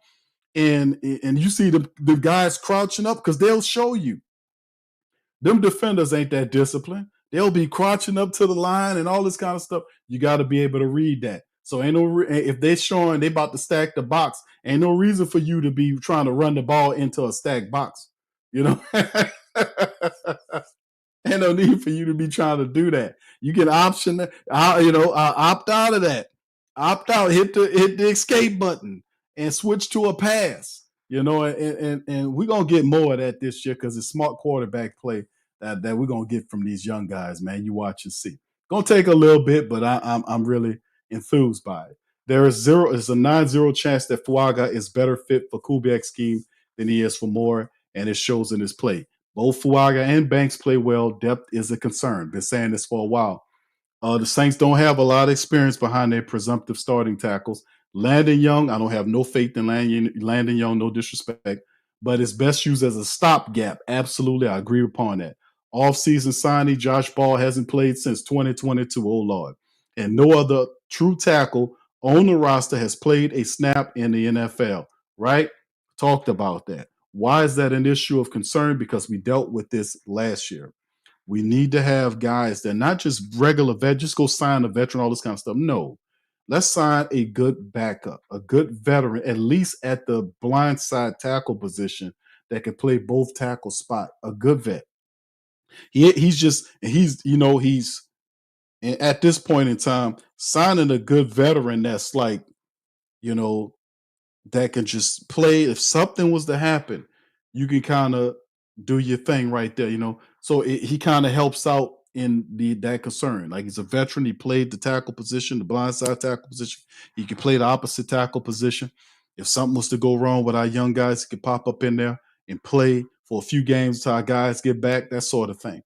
and you see the guys crouching up, because they'll show you. Them defenders ain't that disciplined. They'll be crouching up to the line and all this kind of stuff. You got to be able to read that. So if they're showing they about to stack the box, ain't no reason for you to be trying to run the ball into a stacked box. Ain't no need for you to be trying to do that. You can option that, opt out of that. Opt out, hit the escape button and switch to a pass. And we're going to get more of that this year because it's smart quarterback play that we're going to get from these young guys, man. You watch and see. Going to take a little bit, but I'm really enthused by it. There's a 9-0 chance that Fuaga is better fit for Kubiak's scheme than he is for Moore, and it shows in his play. Both Fuaga and Banks play well. Depth is a concern. Been saying this for a while. The Saints don't have a lot of experience behind their presumptive starting tackles. Landon Young, I don't have no faith in Landon Young, no disrespect, but it's best used as a stopgap. Absolutely, I agree upon that. Offseason signing, Josh Ball hasn't played since 2022, oh Lord. And no other true tackle on the roster has played a snap in the NFL, right? Talked about that. Why is that an issue of concern? Because we dealt with this last year. We need to have guys that not just regular vet, just go sign a veteran, all this kind of stuff. No. Let's sign a good backup, a good veteran, at least at the blind side tackle position that can play both tackle spot, a good vet. He's at this point in time signing a good veteran that's like, you know, that can just play. If something was to happen, you can kind of do your thing right there, So he kind of helps out in that concern. Like he's a veteran. He played the tackle position, the blindside tackle position. He can play the opposite tackle position. If something was to go wrong with our young guys, he could pop up in there and play for a few games until our guys get back, that sort of thing.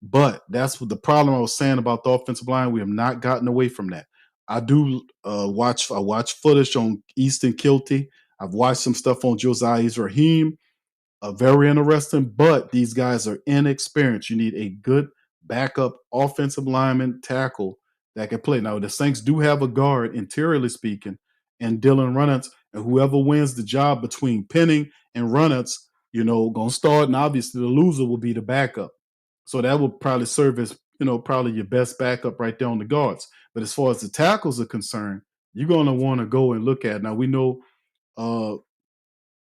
But that's what the problem I was saying about the offensive line. We have not gotten away from that. I do watch footage on Easton Kilty. I've watched some stuff on Josiah Raheem. Very interesting, but these guys are inexperienced. You need a good backup offensive lineman tackle that can play. Now, the Saints do have a guard, interiorly speaking, and Dylan Runnels, and whoever wins the job between Penning and Runnels, going to start, and obviously the loser will be the backup. So that would probably serve as, probably your best backup right there on the guards. But as far as the tackles are concerned, you're going to want to go and look at. Now, we know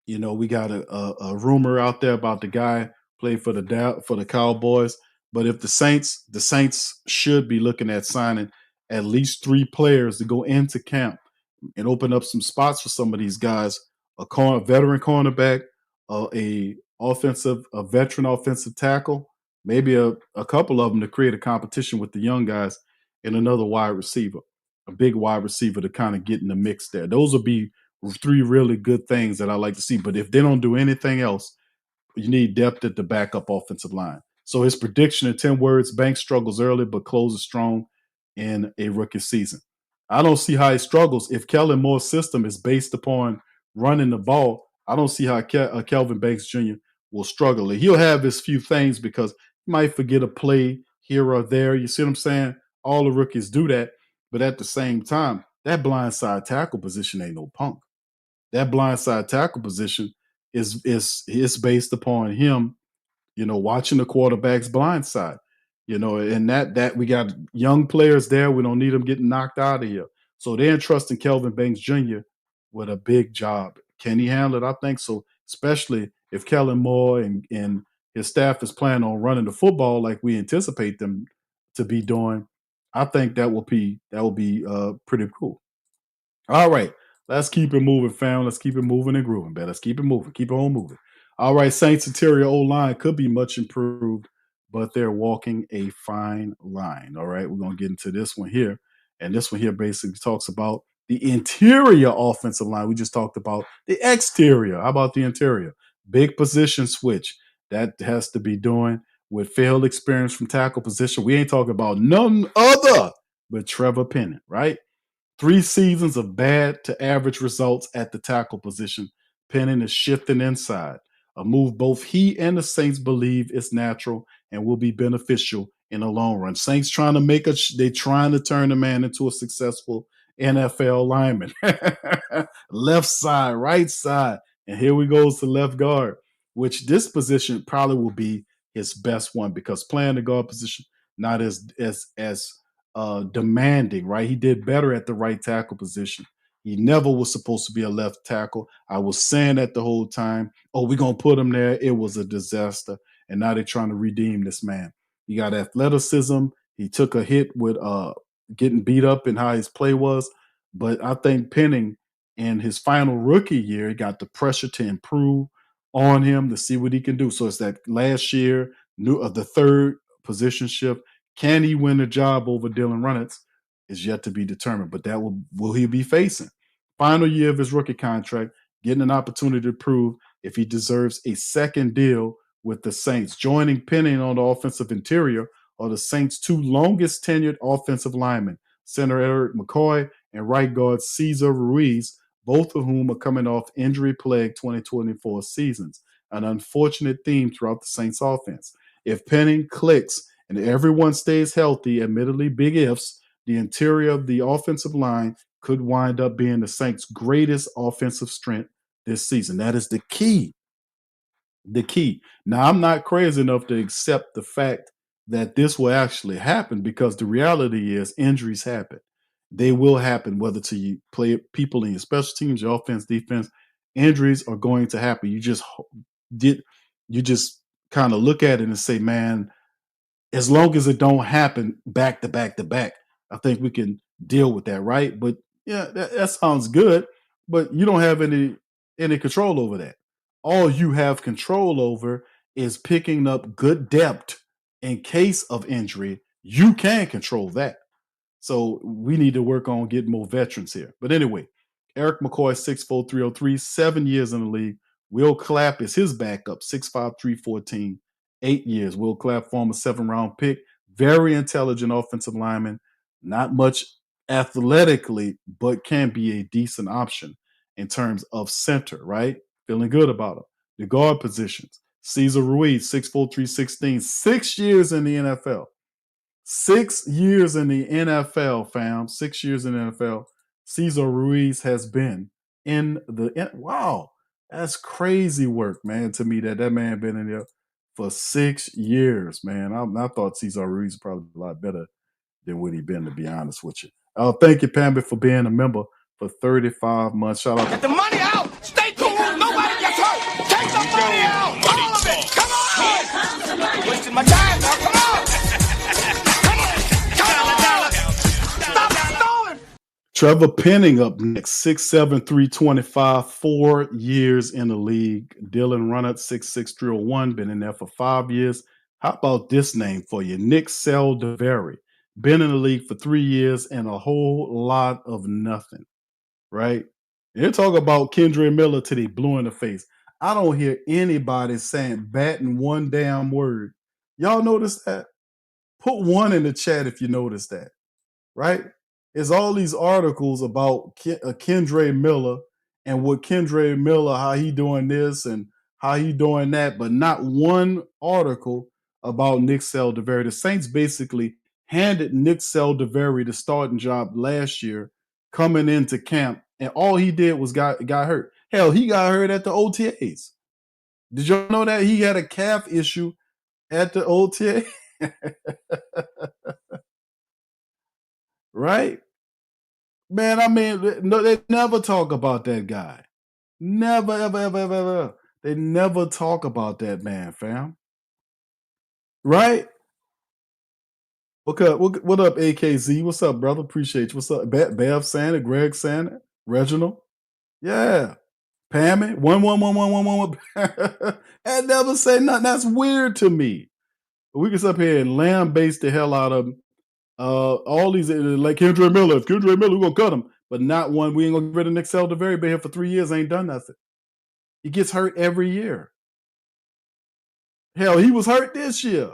we got a rumor out there about the guy playing for the Cowboys. But if the Saints should be looking at signing at least 3 players to go into camp and open up some spots for some of these guys: a veteran cornerback, a veteran offensive tackle, maybe a couple of them to create a competition with the young guys, and another wide receiver, a big wide receiver to kind of get in the mix there. Those will be 3 really good things that I like to see. But if they don't do anything else, you need depth at the backup offensive line. So his prediction in 10 words: Banks struggles early but closes strong in a rookie season. I don't see how he struggles. If Kellen Moore's system is based upon running the ball, I don't see how Kelvin Banks Jr. will struggle. He'll have his few things because he might forget a play here or there. You see what I'm saying? All the rookies do that. But at the same time, that blindside tackle position ain't no punk. That blindside tackle position is based upon him, watching the quarterback's blind side, and that we got young players there. We don't need them getting knocked out of here. So they're entrusting Kelvin Banks Jr. with a big job. Can he handle it? I think so, especially if Kellen Moore and his staff is planning on running the football like we anticipate them to be doing. I think that will be pretty cool. All right. Let's keep it moving, fam. Let's keep it moving and grooving, man. Let's keep it moving. Keep it on moving. All right. Saints interior O-line could be much improved, but they're walking a fine line. All right. We're going to get into this one here. And this one here basically talks about the interior offensive line. We just talked about the exterior. How about the interior? Big position switch. That has to be doing with failed experience from tackle position. We ain't talking about none other but Trevor Penning, right? 3 seasons of bad to average results at the tackle position. Penning is shifting inside, a move both he and the Saints believe is natural and will be beneficial in the long run. Saints trying to turn the man into a successful NFL lineman. Left side, right side, and here we go to left guard, which this position probably will be his best one because playing the guard position not as demanding, right? He did better at the right tackle position. He never was supposed to be a left tackle. I was saying that the whole time. Oh, we're going to put him there. It was a disaster. And now they're trying to redeem this man. He got athleticism. He took a hit with getting beat up in how his play was. But I think Penning in his final rookie year, he got the pressure to improve on him to see what he can do. So it's that last year, the third position shift. Can he win the job over Dylan Runnels is yet to be determined, but that will he be facing? Final year of his rookie contract, getting an opportunity to prove if he deserves a second deal with the Saints. Joining Penning on the offensive interior are the Saints' 2 longest tenured offensive linemen, center Eric McCoy and right guard Cesar Ruiz, both of whom are coming off injury-plagued 2024 seasons, an unfortunate theme throughout the Saints offense. If Penning clicks and everyone stays healthy, admittedly big ifs, the interior of the offensive line could wind up being the Saints' greatest offensive strength this season. That is the key. The key. Now, I'm not crazy enough to accept the fact that this will actually happen because the reality is injuries happen. They will happen, whether to you play people in your special teams, your offense, defense. Injuries are going to happen. You just kind of look at it and say, man, as long as it don't happen back to back to back, I think we can deal with that, right? But yeah, that sounds good, but you don't have any control over that. All you have control over is picking up good depth in case of injury. You can control that. So we need to work on getting more veterans here. But anyway, Eric McCoy, 6'4", 303, 7 years in the league. Will Clapp is his backup, 6'5", 314, 8 years. Will Clapp, former 7th-round pick, very intelligent offensive lineman, not much athletically, but can be a decent option in terms of center, right? Feeling good about him. The guard positions, Cesar Ruiz, 6'4", 316, 6 years in the NFL. 6 years in the NFL, fam. 6 years in the NFL. Cesar Ruiz has been in the wow. That's crazy work, man. To me, that man been in there for 6 years, man. I thought Cesar Ruiz was probably a lot better than what he been, to be honest with you. Thank you, Pamby, for being a member for 35 months. Shout out. Get the money out. Stay cool. Nobody gets hurt. Take the money out. All of it. Come on. Wasting my time now. Come on. Trevor Penning up next, 6'7", 325, 4 years in the league. Dylan Runnert, 6'6", 301, been in there for 5 years. How about this name for you? Nick Saldiveri, been in the league for 3 years and a whole lot of nothing, right? You're talking about Kendre Miller till they blue in the face. I don't hear anybody saying batting one damn word. Y'all notice that? Put one in the chat if you notice that, right? Is all these articles about Kendre Miller and what Kendre Miller, how he doing this and how he doing that, but not one article about Nick Saldiveri. The Saints basically handed Nick Saldiveri the starting job last year coming into camp, and all he did was got hurt. Hell, he got hurt at the OTAs. Did y'all know that he had a calf issue at the OTA? Right? Man, I mean, no, they never talk about that guy. Never, ever, ever, ever, ever. They never talk about that man, fam. Right? Okay, what up, AKZ? What's up, brother? Appreciate you. What's up? Bev Santa, Greg Santa, Reginald. Yeah. Pammy, 1111111. And never say nothing. That's weird to me. We can sit up here and lambaste the hell out of him. All these like Kendre Miller. If Kendre Miller, we're gonna cut him, but not one. We ain't gonna get rid of Nick Saldiveri. Been here for 3 years, ain't done nothing. He gets hurt every year. Hell, he was hurt this year.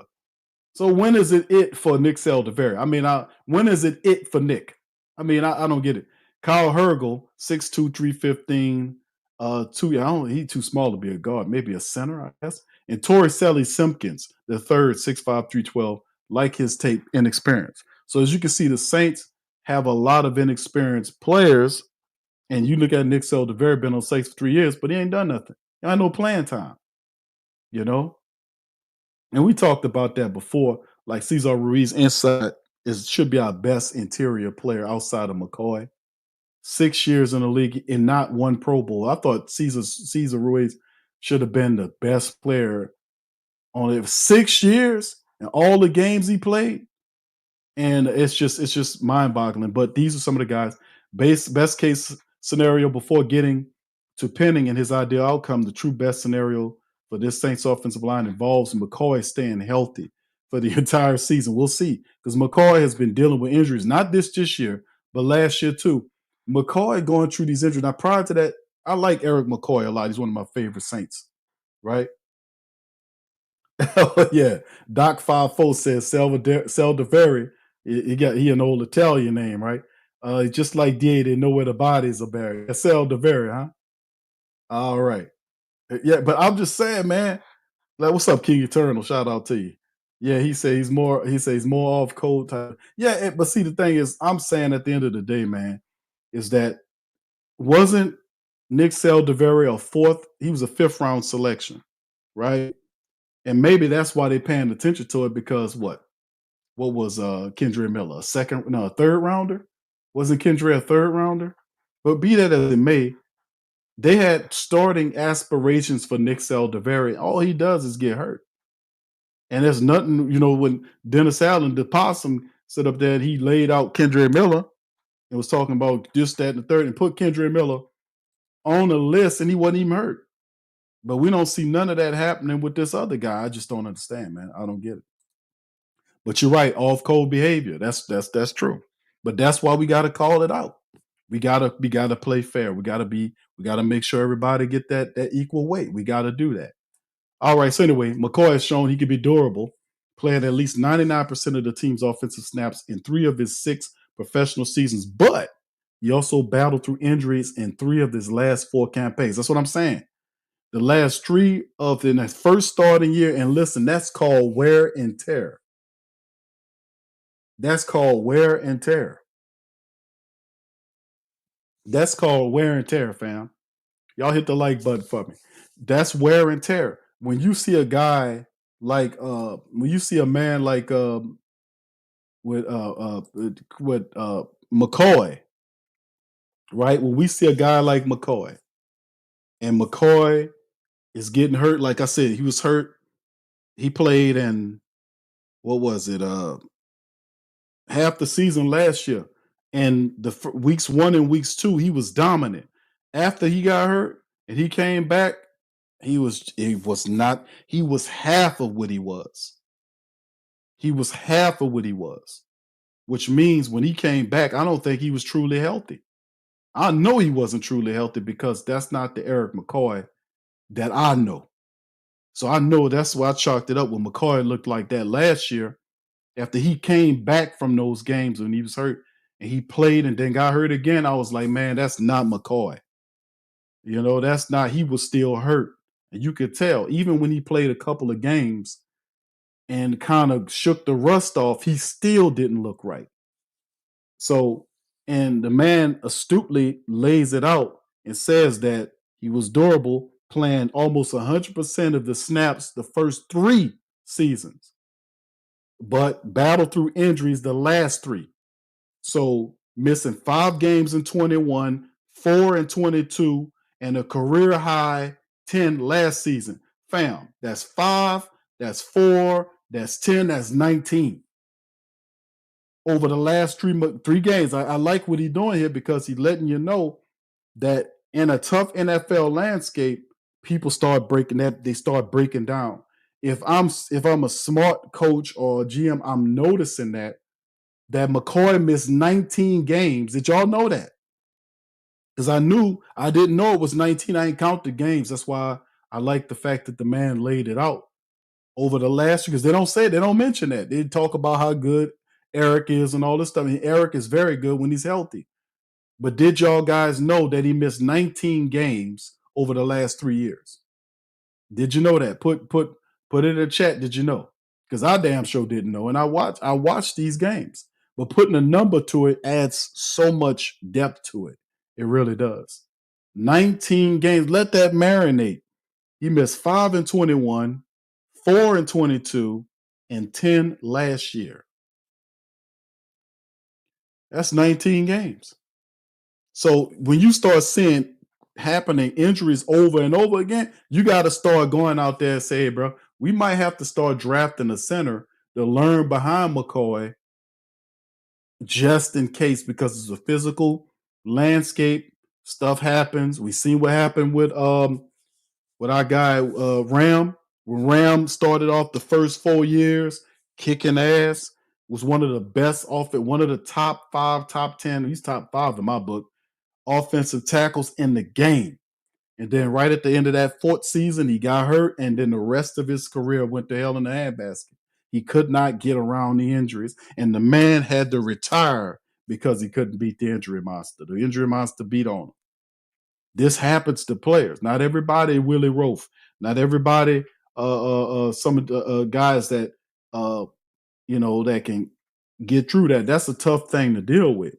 So when is it for Nick Saldiveri? I mean, when is it for Nick? I mean, I don't get it. Kyle Hergel, 6'2", 315, he's too small to be a guard, maybe a center, I guess. And Torricelli Simpkins, the third, 6'5", 312, like his tape, inexperienced. So as you can see, the Saints have a lot of inexperienced players, and you look at Nick Saldiveri, been on Saints for 3 years, but he ain't done nothing. He ain't no playing time, you know? And we talked about that before. Like Cesar Ruiz inside should be our best interior player outside of McCoy. 6 years in the league and not one Pro Bowl. I thought Cesar Ruiz should have been the best player on it. 6 years and all the games he played. And it's just mind-boggling. But these are some of the guys. Best case scenario before getting to Penning and his ideal outcome, the true best scenario for this Saints offensive line involves McCoy staying healthy for the entire season. We'll see. Because McCoy has been dealing with injuries, not this year, but last year too. McCoy going through these injuries. Now, prior to that, I like Eric McCoy a lot. He's one of my favorite Saints, right? Oh, yeah. Doc 54 says Saldiveri. He an old Italian name, right? Just like DA, they know where the bodies are buried. Saldiveri, huh? All right. Yeah, but I'm just saying, man. Like, what's up, King Eternal? Shout out to you. Yeah, he says he's more off cold type. Yeah, but see, the thing is, I'm saying at the end of the day, man, is that wasn't Nick Saldiveri a fourth? He was a 5th-round selection, right? And maybe that's why they're paying attention to it because what was Kendre Miller? A 3rd rounder? Wasn't Kendre a 3rd rounder? But be that as it may, they had starting aspirations for Nick Saldiveri. All he does is get hurt. And there's nothing, when Dennis Allen, the possum, set up there and he laid out Kendra Miller and was talking about this, that, and the third, and put Kendra Miller on the list, and he wasn't even hurt. But we don't see none of that happening with this other guy. I just don't understand, man. I don't get it. But you're right, off cold behavior. That's true. But that's why we got to call it out. We gotta play fair. We gotta make sure everybody get that equal weight. We gotta do that. All right. So anyway, McCoy has shown he can be durable, playing at least 99% of the team's offensive snaps in 3 of his 6 professional seasons. But he also battled through injuries in 3 of his last 4 campaigns. That's what I'm saying. The last 3 of the first starting year, and listen, that's called wear and tear. That's called wear and tear. That's called wear and tear, fam. Y'all hit the like button for me. That's wear and tear. When you see a guy like when you see a man like with McCoy, right? When we see a guy like McCoy, and McCoy is getting hurt, like I said, he was hurt. He played in what was it? Half the season last year, and the weeks 1 and weeks 2, he was dominant. After he got hurt and he came back, he was half of what he was. He was half of what he was, which means when he came back, I don't think he was truly healthy. I know he wasn't truly healthy because that's not the Eric McCoy that I know. So I know that's why I chalked it up when McCoy looked like that last year. After he came back from those games when he was hurt and he played and then got hurt again, I was like, man, that's not McCoy. That's not, he was still hurt. And you could tell, even when he played a couple of games and kind of shook the rust off, he still didn't look right. So, and the man astutely lays it out and says that he was durable, playing almost 100% of the snaps the first 3 seasons, but battled through injuries the last 3. So missing 5 games in 21, 4 in 22, and a career high 10 last season. Fam, that's 5, that's 4, that's 10, that's 19. Over the last 3 games. I like what he's doing here because he's letting you know that in a tough NFL landscape, people start breaking that. They start breaking down. If I'm a smart coach or GM, I'm noticing that McCoy missed 19 games. Did y'all know that? Because I didn't know it was 19. I ain't count the games. That's why I like the fact that the man laid it out over the last year, because they don't mention that. They talk about how good Eric is and all this stuff. I mean, Eric is very good when he's healthy. But did y'all guys know that he missed 19 games over the last 3 years? Did you know that? Put it in the chat. Did you know? Because I damn sure didn't know. And I watched these games. But putting a number to it adds so much depth to it. It really does. 19 games. Let that marinate. He missed 5 in 21, 4 in 22, and 10 last year. That's 19 games. So when you start seeing happening injuries over and over again, you got to start going out there and say, hey, bro, we might have to start drafting a center to learn behind McCoy just in case, because it's a physical landscape. Stuff happens. We seen what happened with our guy Ram. When Ram started off the first 4 years kicking ass, was one of the best one of the top 5, top 10. He's top 5 in my book. Offensive tackles in the game. And then right at the end of that 4th season, he got hurt, and then the rest of his career went to hell in the handbasket. He could not get around the injuries, and the man had to retire because he couldn't beat the injury monster. The injury monster beat on him. This happens to players. Not everybody Willie Roaf. Not everybody some of the guys that that can get through that. That's a tough thing to deal with.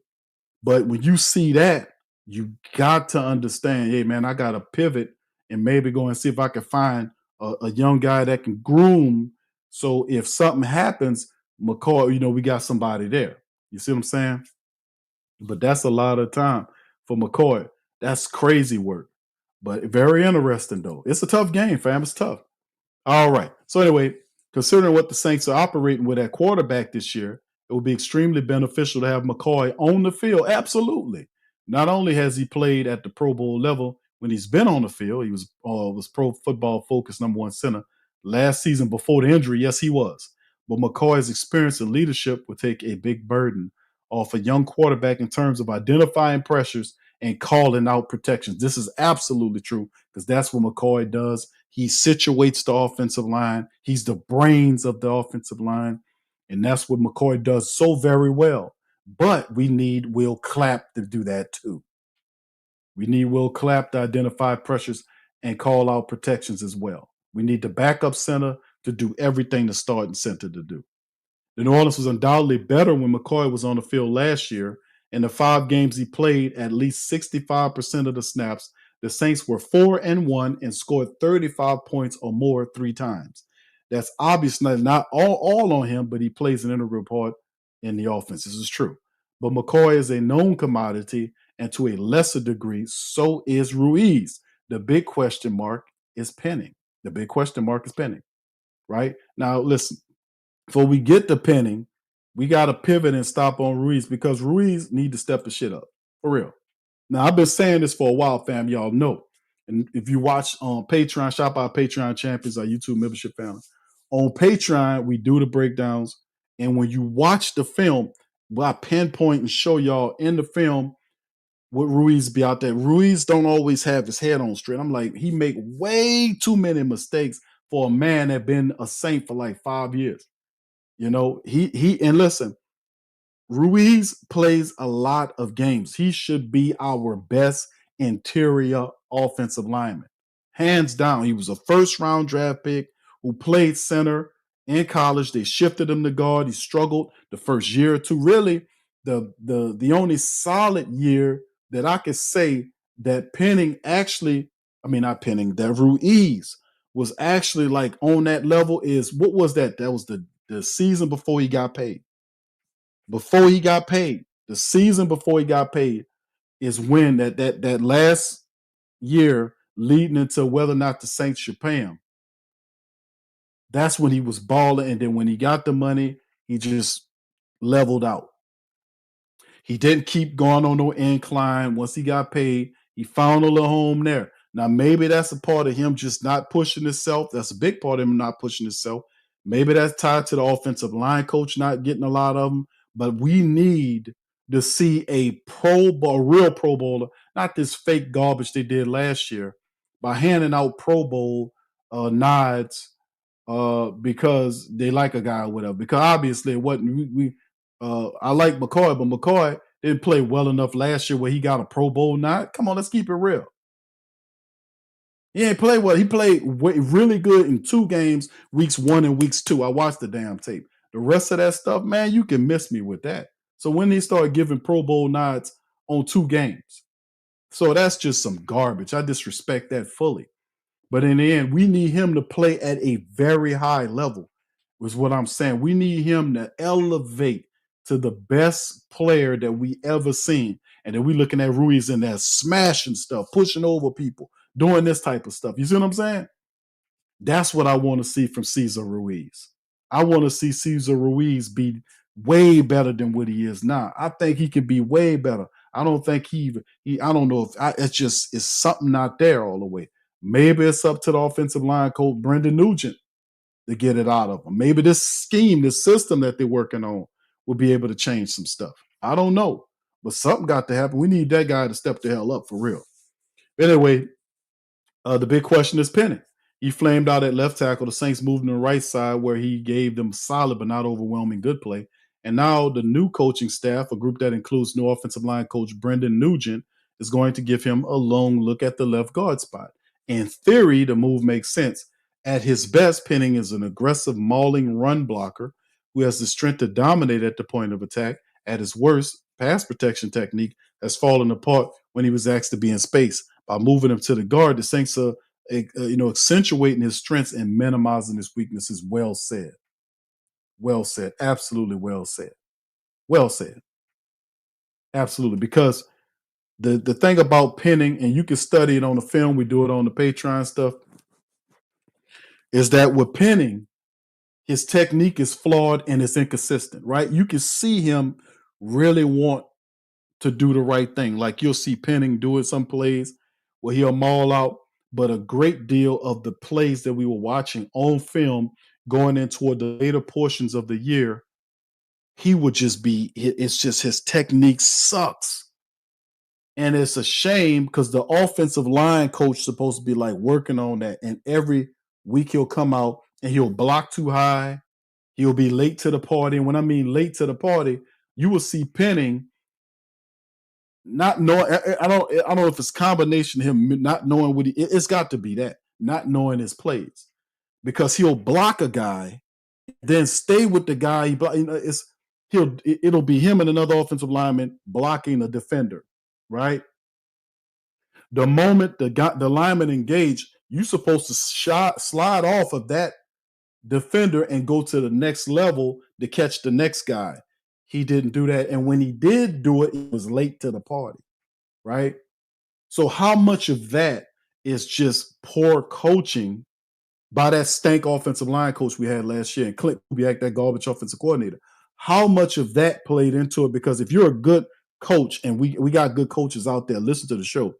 But when you see that, you got to understand, hey, man, I got to pivot and maybe go and see if I can find a young guy that can groom. So if something happens, McCoy, we got somebody there. You see what I'm saying? But that's a lot of time for McCoy. That's crazy work. But very interesting, though. It's a tough game, fam. It's tough. All right. So anyway, Considering what the Saints are operating with at quarterback this year, it would be extremely beneficial to have McCoy on the field. Absolutely. Not only has he played at the Pro Bowl level when he's been on the field, he was Pro Football Focus #1 center last season before the injury. Yes, he was. But McCoy's experience and leadership will take a big burden off a young quarterback in terms of identifying pressures and calling out protections. This is absolutely true because that's what McCoy does. He situates the offensive line. He's the brains of the offensive line. And that's what McCoy does so very well. But we need Will Clapp to do that too. We need Will Clapp to identify pressures and call out protections as well. We need the backup center to do everything the starting center to do. The New Orleans was undoubtedly better when McCoy was on the field last year. In the 5 games he played, at least 65% of the snaps, the Saints were 4-1 and scored 35 points or more 3 times. That's obviously not all on him, but he plays an integral part in the offense. This is true. But McCoy is a known commodity, and to a lesser degree, so is Ruiz. The big question mark is Penning. Right? Now, listen, before we get to Penning, we got to pivot and stop on Ruiz because Ruiz need to step the shit up. For real. Now, I've been saying this for a while, fam. Y'all know. And if you watch on Patreon, shop our Patreon champions, our YouTube membership family. On Patreon, we do the breakdowns. And when you watch the film, I pinpoint and show y'all in the film what Ruiz be out there. Ruiz don't always have his head on straight. I'm like, he make way too many mistakes for a man that been a Saint for like 5 years. You know, and listen, Ruiz plays a lot of games. He should be our best interior offensive lineman. Hands down. He was a first-round draft pick who played center in college. They shifted him to guard. He struggled the first year or two. Really, the only solid year that I could say that that Ruiz was actually like on that level is, what was that? That was the season before he got paid. The season before he got paid is when that last year leading into whether or not the Saints should pay him. That's when he was balling, and then when he got the money, he just leveled out. He didn't keep going on no incline. Once he got paid, he found a little home there. Now, maybe that's a part of him just not pushing himself. That's a big part of him not pushing himself. Maybe that's tied to the offensive line coach not getting a lot of them. But we need to see a real Pro Bowler, not this fake garbage they did last year, by handing out Pro Bowl nods because they like a guy or whatever. Because obviously it wasn't. I like McCoy, but McCoy didn't play well enough last year where he got a Pro Bowl nod. Come on, let's keep it real. He ain't played well. He played really good in 2 games, weeks 1 and weeks 2. I watched the damn tape. The rest of that stuff, man, you can miss me with that. So when they start giving Pro Bowl nods on 2 games, so that's just some garbage. I disrespect that fully. But in the end, we need him to play at a very high level, is what I'm saying. We need him to elevate to the best player that we ever seen. And then we looking at Ruiz in there smashing stuff, pushing over people, doing this type of stuff. You see what I'm saying? That's what I want to see from Cesar Ruiz. I want to see Cesar Ruiz be way better than what he is now. I think he could be way better. I don't think I don't know if it's something not there all the way. Maybe it's up to the offensive line coach, Brendan Nugent, to get it out of him. Maybe this scheme, this system that they're working on will be able to change some stuff. I don't know. But something got to happen. We need that guy to step the hell up for real. Anyway, the big question is Penning. He flamed out at left tackle. The Saints moved to the right side where he gave them solid but not overwhelming good play. And now the new coaching staff, a group that includes new offensive line coach Brendan Nugent, is going to give him a long look at the left guard spot. In theory, the move makes sense. At his best, Penning is an aggressive, mauling run blocker who has the strength to dominate at the point of attack. At his worst, pass protection technique has fallen apart when he was asked to be in space. By moving him to the guard, the Saints are accentuating his strengths and minimizing his weaknesses. Well said. Well said. Absolutely well said. Well said. Absolutely. Because the thing about Penning, and you can study it on the film, we do it on the Patreon stuff, is that with Penning, his technique is flawed and it's inconsistent, right? You can see him really want to do the right thing. Like you'll see Penning doing some plays where he'll maul out, but a great deal of the plays that we were watching on film going in toward the later portions of the year, he would just be, it's just his technique sucks. And it's a shame because the offensive line coach is supposed to be like working on that. And every week he'll come out and he'll block too high. He'll be late to the party. And when I mean late to the party, you will see Penning not knowing. I don't know if it's combination of him not knowing what it's got to be that, not knowing his plays. Because he'll block a guy, then stay with the guy. It'll be him and another offensive lineman blocking a defender, right? The moment the lineman engaged, you're supposed to slide off of that defender and go to the next level to catch the next guy. He didn't do that. And when he did do it, he was late to the party, right? So how much of that is just poor coaching by that stank offensive line coach we had last year and Clint Kubiak, that garbage offensive coordinator? How much of that played into it? Because if you're a good coach, and we got good coaches out there, listen to the show.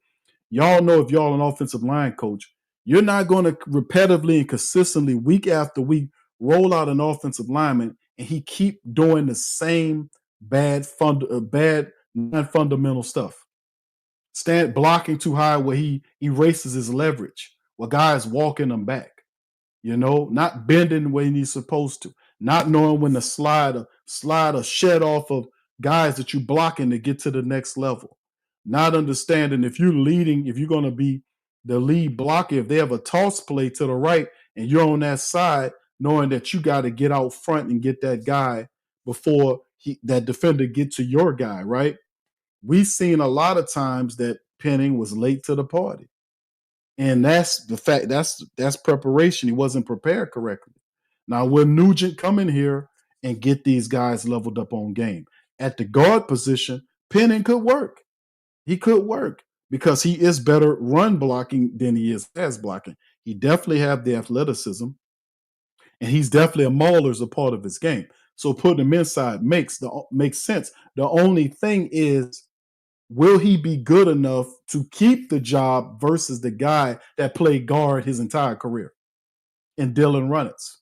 Y'all know if y'all an offensive line coach, you're not going to repetitively and consistently week after week roll out an offensive lineman and he keep doing the same bad non-fundamental stuff. Stand blocking too high where he erases his leverage, where guys walking him back. Not bending where he's supposed to, not knowing when to slide a shed off of guys that you're blocking to get to the next level. Not understanding if you're going to be the lead blocker, if they have a toss play to the right and you're on that side, knowing that you got to get out front and get that guy before that defender get to your guy, right? We've seen a lot of times that Penning was late to the party. And that's the fact. That's preparation. He wasn't prepared correctly. Now, will Nugent come in here and get these guys leveled up on game? At the guard position, Penning could work. He could work because he is better run blocking than he is pass blocking. He definitely have the athleticism, and he's definitely a mauler as a part of his game. So putting him inside makes sense. The only thing is, will he be good enough to keep the job versus the guy that played guard his entire career in Dylan Runnets,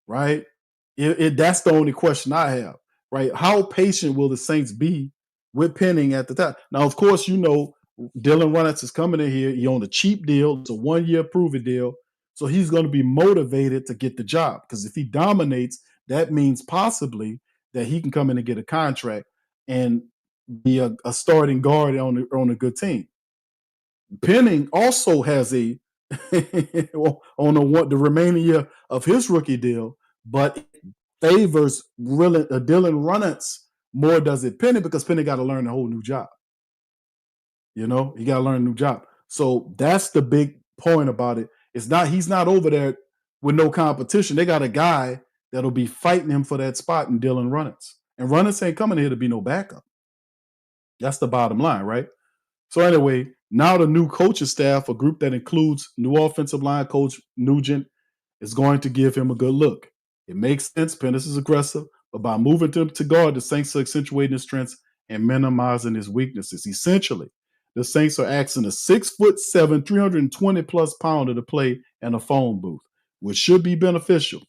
right? That's the only question I have, right? How patient will the Saints be with Penning at the time? Now, of course, Dylan Runnets is coming in here. He on a cheap deal. It's a 1-year prove-it deal. So he's going to be motivated to get the job because if he dominates, that means possibly that he can come in and get a contract and be a starting guard on a good team. Penning also has on the remaining year of his rookie deal, but it favors really Dylan Runnets more does it Penning because Penning got to learn a whole new job. He got to learn a new job. So that's the big point about it. He's not over there with no competition. They got a guy that'll be fighting him for that spot in Dylan Runnets. And Runnets ain't coming here to be no backup. That's the bottom line, right? So anyway, now the new coaching staff, a group that includes new offensive line coach Nugent, is going to give him a good look. It makes sense. Pennis is aggressive, but by moving him to guard, the Saints are accentuating his strengths and minimizing his weaknesses. Essentially, the Saints are asking a 6'7", 320-plus pounder to play in a phone booth, which should be beneficial.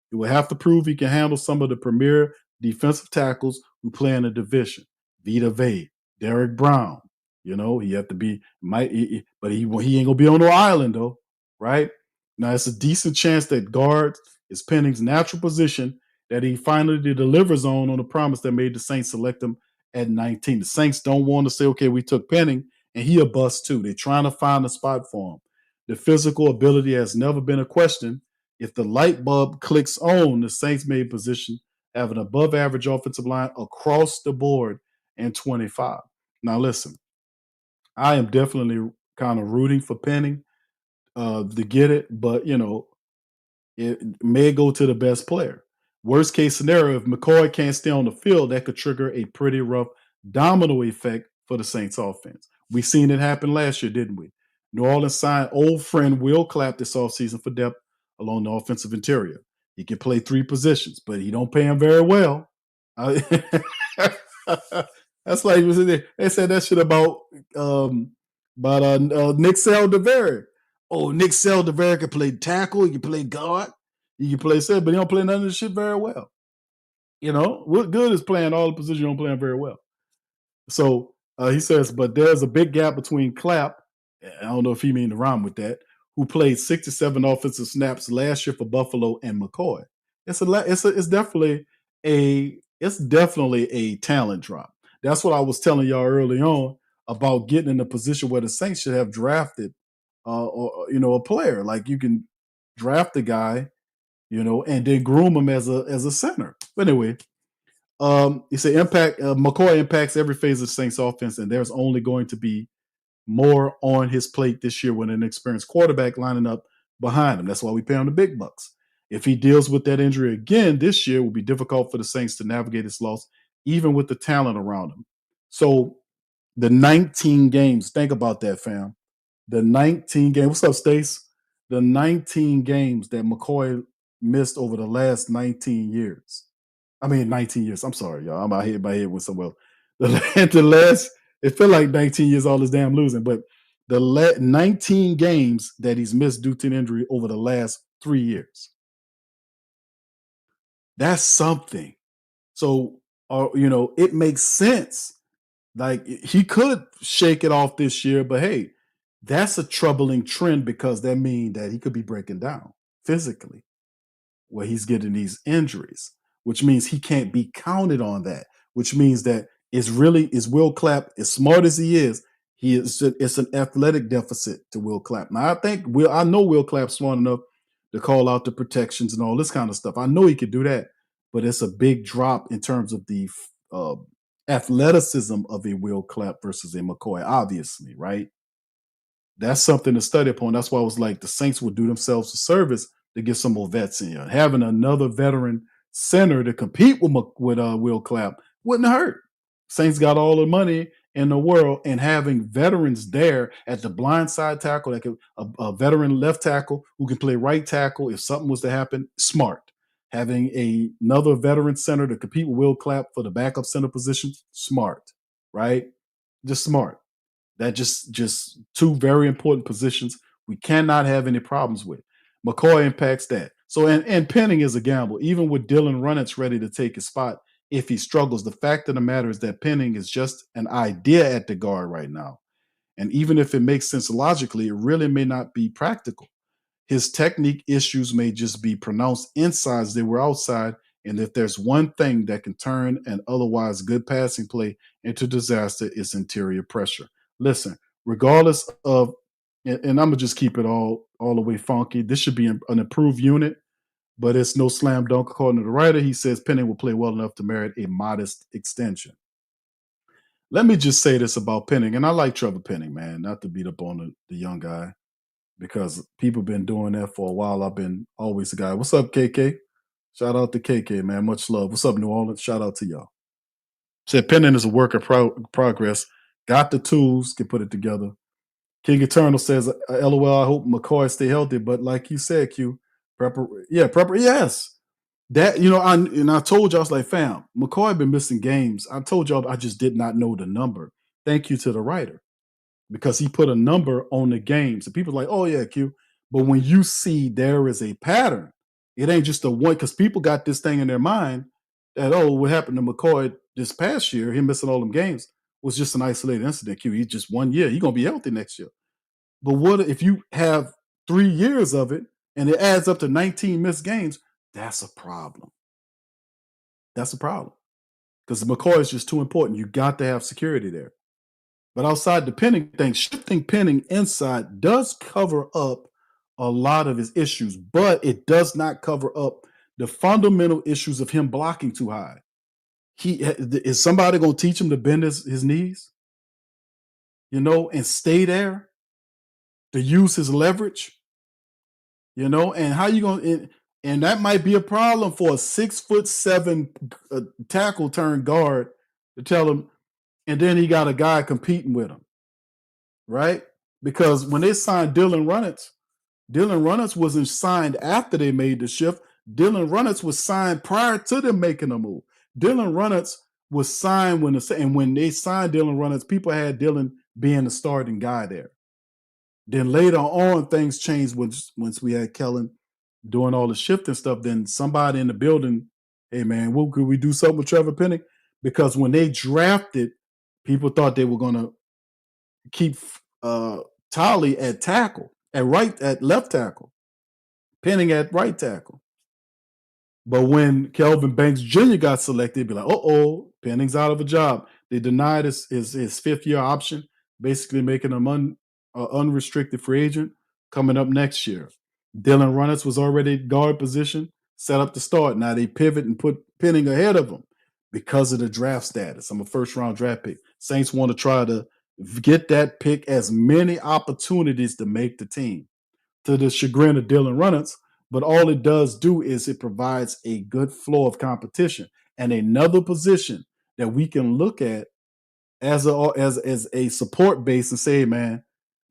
He will have to prove he can handle some of the premier defensive tackles who play in the division. Vita Vea, Derek Brown, he have to be but he ain't gonna be on no island though, right? Now it's a decent chance that guard is Penning's natural position that he finally delivers on the promise that made the Saints select him at 19. The Saints don't want to say, okay, we took Penning and he a bust too. They're trying to find a spot for him. The physical ability has never been a question. If the light bulb clicks on, the Saints made position have an above average offensive line across the board in 25. Now listen, I am definitely kind of rooting for Penning to get it, but it may go to the best player. Worst case scenario, if McCoy can't stay on the field, that could trigger a pretty rough domino effect for the Saints offense. We seen it happen last year, didn't we? New Orleans signed old friend Will Clapp this offseason for depth along the offensive interior. He can play 3 positions, but he don't pay him very well. That's like they said that shit about Nick Seldevere. Oh, Nick Seldevere can play tackle, he can play guard, he can play center, but he don't play none of this shit very well. What good is playing all the positions you don't play them very well? So he says, but there's a big gap between Clapp, I don't know if he mean to rhyme with that, who played 67 offensive snaps last year for Buffalo, and McCoy. It's definitely a talent drop. That's what I was telling y'all early on about getting in a position where the Saints should have drafted a player. Like you can draft a guy, and then groom him as a center. But anyway, he said McCoy impacts every phase of Saints offense, and there's only going to be more on his plate this year with an experienced quarterback lining up behind him. That's why we pay him the big bucks. If he deals with that injury again this year, it will be difficult for the Saints to navigate this loss, even with the talent around him. So the 19 games, think about that, fam. The 19 games, what's up, Stace? The 19 games that McCoy missed over the last 19 years. I mean, 19 years. I'm sorry, y'all. I'm out here my head with somewhere else. It felt like 19 years all this damn losing, but the 19 games that he's missed due to an injury over the last 3 years. That's something. So, it makes sense. Like he could shake it off this year, but hey, that's a troubling trend because that means that he could be breaking down physically where he's getting these injuries, which means he can't be counted on that, which means that is Will Clapp, as smart as he is, it's an athletic deficit to Will Clapp. Now I know Will Clapp's smart enough to call out the protections and all this kind of stuff. I know he could do that, but it's a big drop in terms of the athleticism of a Will Clapp versus a McCoy, obviously, right? That's something to study upon. That's why I was like, the Saints would do themselves a service to get some more vets in here. Having another veteran center to compete with Will Clapp wouldn't hurt. Saints got all the money in the world, and having veterans there at the blind side tackle, like a veteran left tackle who can play right tackle if something was to happen, smart. Having another veteran center to compete with Will Clapp for the backup center position, smart, right? Just smart. That just two very important positions we cannot have any problems with. McCoy impacts that. So, and Penning is a gamble. Even with Dylan Runnets ready to take his spot, if he struggles, the fact of the matter is that Penning is just an idea at the guard right now. And even if it makes sense logically, it really may not be practical. His technique issues may just be pronounced inside as they were outside. And if there's one thing that can turn an otherwise good passing play into disaster, it's interior pressure. Listen, regardless of, and I'm going to just keep it all the way funky, this should be an improved unit, but it's no slam dunk. According to the writer, he says Penning will play well enough to merit a modest extension. Let me just say this about Penning, and I like Trevor Penning, man, not to beat up on the young guy, because people been doing that for a while. I've been always the guy. What's up, KK? Shout out to KK, man. Much love. What's up, New Orleans? Shout out to y'all. Said Penning is a work in progress. Got the tools, can put it together. King Eternal says, LOL, I hope McCoy stay healthy. But like you said, Q, yes. That, I told y'all, I was like, fam, McCoy been missing games. I told y'all I just did not know the number. Thank you to the writer, because he put a number on the games. And people are like, oh yeah, Q. But when you see there is a pattern, it ain't just a one, because people got this thing in their mind that, what happened to McCoy this past year, him missing all them games, was just an isolated incident. Q, he's just 1 year. He's going to be healthy next year. But what if you have 3 years of it and it adds up to 19 missed games? That's a problem. That's a problem. Because McCoy is just too important. You got to have security there. But outside the Penning thing, shifting Penning inside does cover up a lot of his issues, but it does not cover up the fundamental issues of him blocking too high. Is somebody going to teach him to bend his knees, and stay there, to use his leverage, and how you going to, and that might be a problem for a 6'7" tackle turn guard to tell him, and then he got a guy competing with him, right? Because when they signed Dylan Runnets wasn't signed after they made the shift. Dylan Runnels was signed prior to them making a move. Dylan Runnels was signed when they signed Dylan Runnels, people had Dylan being the starting guy there. Then later on, things changed once we had Kellen doing all the shifting stuff. Then somebody in the building, hey man, could we do something with Trevor Penning? Because when they drafted, people thought they were going to keep Tyler at tackle, at left tackle, Penning at right tackle. But when Kelvin Banks Jr. got selected, it'd be like, Penning's out of a job. They denied his fifth-year option, basically making him unrestricted free agent coming up next year. Dylan Runnels was already guard position, set up to start. Now they pivot and put Penning ahead of him because of the draft status. I'm a first-round draft pick. Saints want to try to get that pick as many opportunities to make the team, to the chagrin of Dylan Runnels. But all it does do is it provides a good flow of competition and another position that we can look at as a support base and say, man,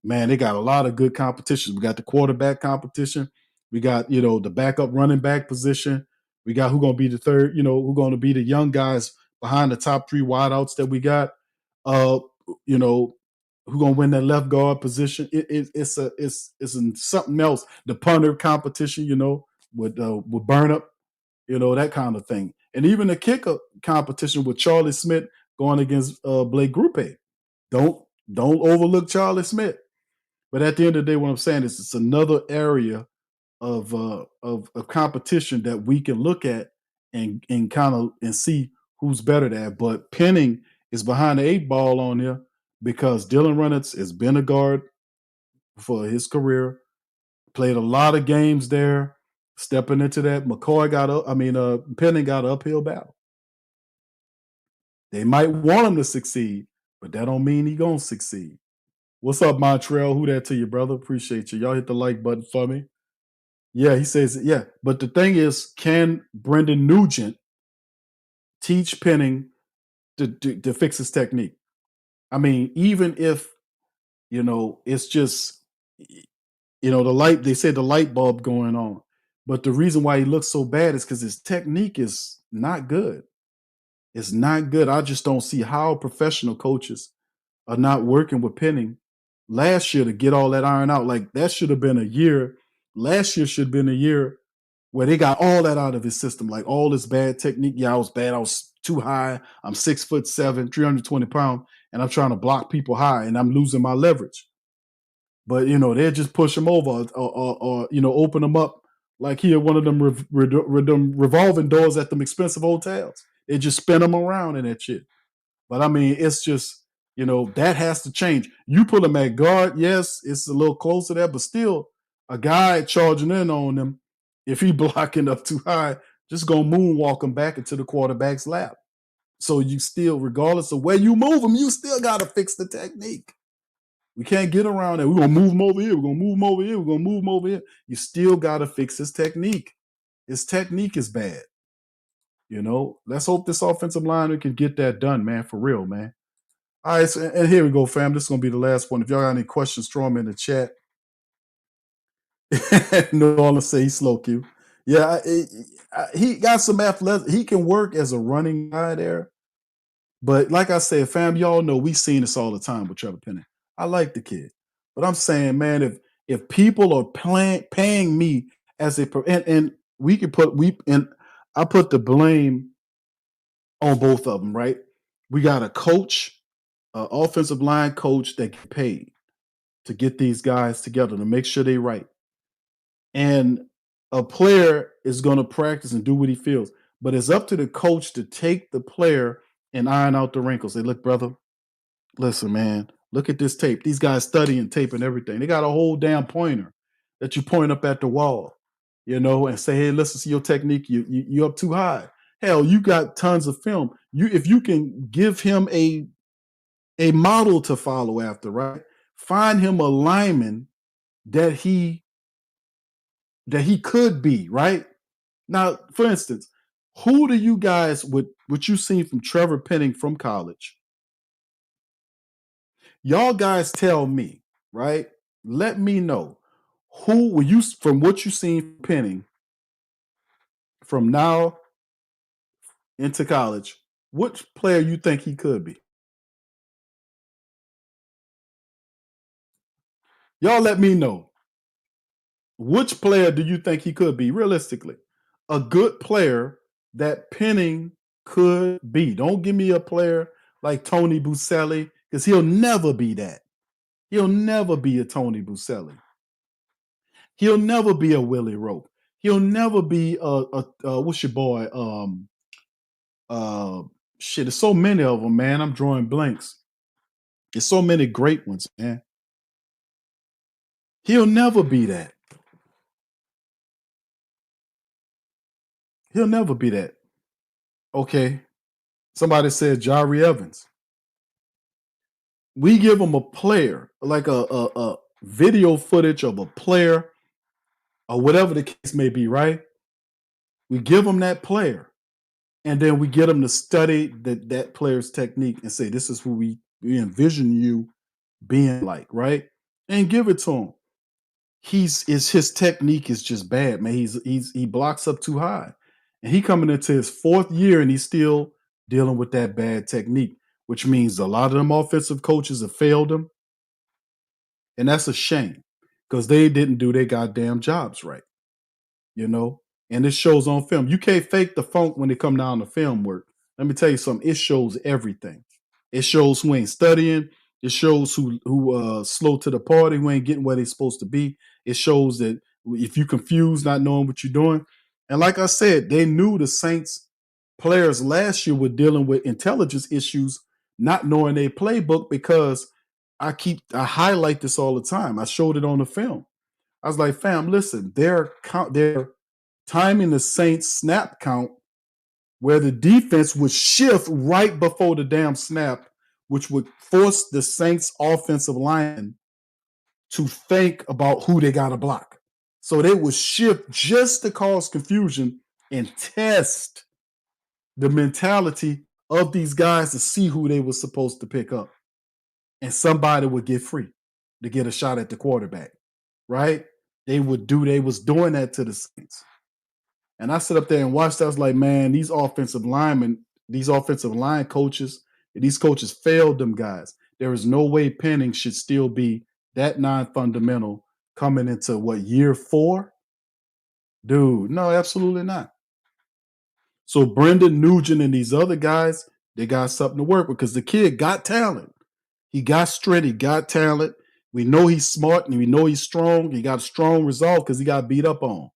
they got a lot of good competition. We got the quarterback competition. We got, the backup running back position. We got who's going to be the third, who's going to be the young guys behind the top three wideouts that we got. Who's gonna win that left guard position? It's something else. The punter competition, with burn up, that kind of thing, and even the kicker competition with Charlie Smith going against Blake Grupe. Don't overlook Charlie Smith. But at the end of the day, what I'm saying is it's another area of competition that we can look at and kind of and see who's better at. But Penning is behind the 8 ball on here, because Dylan Runnels has been a guard for his career, played a lot of games there, stepping into that. Penning got an uphill battle. They might want him to succeed, but that don't mean he gonna succeed. What's up, Montreal? Who that to you, brother? Appreciate you. Y'all hit the like button for me. Yeah, he says, yeah. But the thing is, can Brendan Nugent teach Penning to fix his technique? I mean, even if, it's just, the light, they said the light bulb going on. But the reason why he looks so bad is because his technique is not good. It's not good. I just don't see how professional coaches are not working with Penning last year to get all that iron out. Like, that should have been a year. Last year should have been a year where they got all that out of his system. Like, all this bad technique. Yeah, I was bad. I was too high. I'm 6'7", 320 pounds, and I'm trying to block people high, and I'm losing my leverage. But, they'll just push him over or open him up like he had one of them revolving doors at them expensive hotels. They just spin him around and that shit. But, I mean, it's just, that has to change. You put him at guard, yes, it's a little closer there, but still a guy charging in on him, if he blocking up too high, just going to moonwalk him back into the quarterback's lap. So you still, regardless of where you move him, you still got to fix the technique. We can't get around it. We're going to move him over here. We're going to move him over here. We're going to move him over here. You still got to fix his technique. His technique is bad. Let's hope this offensive line can get that done, man, for real, man. All right, so, and here we go, fam. This is going to be the last one. If y'all got any questions, throw them in the chat. Nola say he's slow, Q. Yeah, he got some athletic. He can work as a running guy there. But like I said, fam, y'all know we seen this all the time with Trevor Penning. I like the kid. But I'm saying, man, if people are paying me as a and we can I put the blame on both of them, right? We got a coach, an offensive line coach that get paid to get these guys together to make sure they right. And a player is going to practice and do what he feels. But it's up to the coach to take the player and iron out the wrinkles. Say, look, brother, listen, man, look at this tape. These guys studying tape and everything. They got a whole damn pointer that you point up at the wall, and say, hey, listen to your technique. You're up too high. Hell, you got tons of film. If you can give him a model to follow after, right? Find him a lineman that he could be, right? Now, for instance, who do you guys, with what you've seen from Trevor Penning from college, y'all guys tell me, right? Let me know from what you've seen from Penning, from now into college, which player you think he could be? Y'all let me know. Which player do you think he could be, realistically? A good player that Penning could be. Don't give me a player like Tony Buselli, because he'll never be that. He'll never be a Tony Buselli. He'll never be a Willie Rope. He'll never be a what's your boy? Shit, there's so many of them, man. I'm drawing blanks. There's so many great ones, man. He'll never be that. He'll never be that. Okay. Somebody said Jari Evans. We give him a player, like a video footage of a player or whatever the case may be, right? We give him that player, and then we get him to study that player's technique and say, this is who we envision you being like, right? And give it to him. His technique is just bad, man. He blocks up too high. And he coming into his 4th year and he's still dealing with that bad technique, which means a lot of them offensive coaches have failed him. And that's a shame because they didn't do their goddamn jobs right, you know? And it shows on film. You can't fake the funk when it come down to film work. Let me tell you something. It shows everything. It shows who ain't studying. It shows who slow to the party, who ain't getting where they're supposed to be. It shows that if you confused, not knowing what you're doing. And like I said, they knew the Saints players last year were dealing with intelligence issues, not knowing their playbook, because I highlight this all the time. I showed it on the film. I was like, fam, listen, they're timing the Saints snap count where the defense would shift right before the damn snap, which would force the Saints offensive line to think about who they got to block. So they would shift just to cause confusion and test the mentality of these guys to see who they were supposed to pick up. And somebody would get free to get a shot at the quarterback, right? They was doing that to the Saints. And I sit up there and watched. I was like, man, these offensive line coaches, these coaches failed them guys. There is no way Penning should still be that non-fundamental coming into year 4? Dude, no, absolutely not. So Brendan Nugent and these other guys, they got something to work with because the kid got talent. He got strength. He got talent. We know he's smart and we know he's strong. He got a strong resolve because he got beat up on,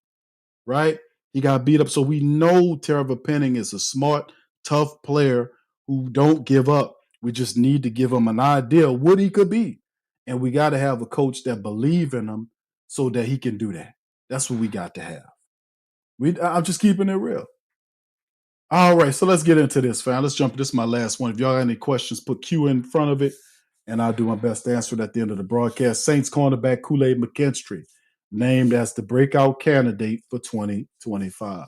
right? He got beat up. So we know Trevor Penning is a smart, tough player who don't give up. We just need to give him an idea of what he could be. And we got to have a coach that believes in him so that he can do that. That's what we got to have. I'm just keeping it real. All right, so let's get into this, fam. Let's jump. This is my last one. If y'all got any questions, put Q in front of it, and I'll do my best to answer it at the end of the broadcast. Saints cornerback Kool-Aid McKinstry, named as the breakout candidate for 2025.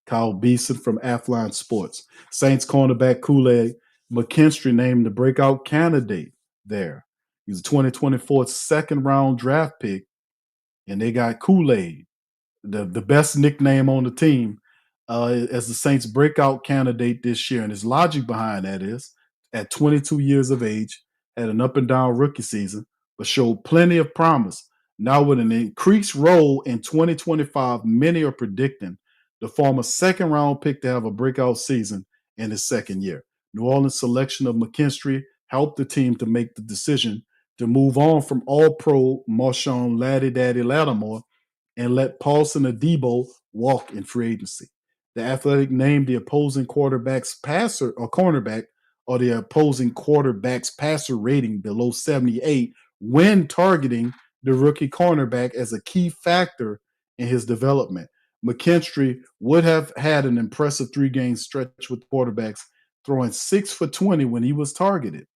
Kyle Beeson from Athline Sports. Saints cornerback Kool-Aid McKinstry named the breakout candidate there. He's a 2024 second-round draft pick, and they got Kool-Aid, the best nickname on the team, as the Saints breakout candidate this year. And his logic behind that is, at 22 years of age, had an up and down rookie season, but showed plenty of promise. Now with an increased role in 2025, many are predicting the former second round pick to have a breakout season in his second year. New Orleans selection of McKinstry helped the team to make the decision to move on from All-Pro Marshawn Laddie Daddy Lattimore and let Paulson Adebo walk in free agency. The Athletic named the opposing quarterback's passer or cornerback or the opposing quarterback's passer rating below 78 when targeting the rookie cornerback as a key factor in his development. McKinstry would have had an impressive 3-game stretch with quarterbacks, throwing 6 for 20 when he was targeted.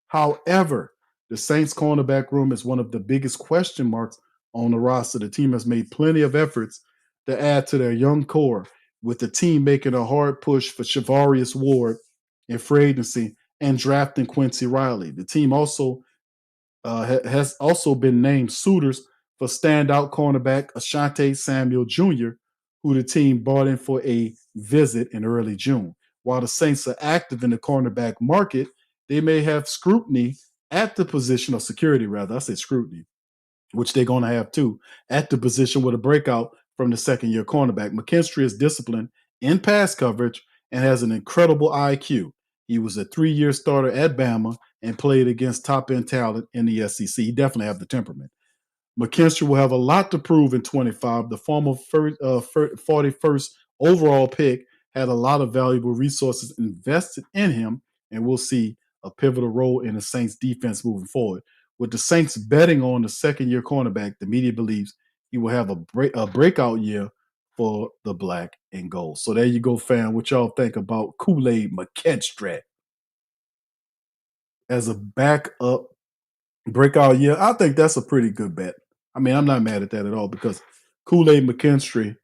However, the Saints cornerback room is one of the biggest question marks on the roster. The team has made plenty of efforts to add to their young core, with the team making a hard push for Shavarius Ward in free agency and drafting Quincy Riley. The team also has also been named suitors for standout cornerback Asante Samuel Jr., who the team brought in for a visit in early June. While the Saints are active in the cornerback market, they may have scrutiny at the position of security, rather. I said scrutiny, which they're going to have too, at the position with a breakout from the second-year cornerback. McKinstry is disciplined in pass coverage and has an incredible IQ. He was a 3-year starter at Bama and played against top-end talent in the SEC. He definitely have the temperament. McKinstry will have a lot to prove in 25. The former 41st overall pick had a lot of valuable resources invested in him, and we'll see a pivotal role in the Saints defense moving forward. With the Saints betting on the second-year cornerback, the media believes he will have a breakout year for the black and gold. So there you go, fam. What y'all think about Kool-Aid McKinstry as a backup breakout year? I think that's a pretty good bet. I mean, I'm not mad at that at all because Kool-Aid McKinstry,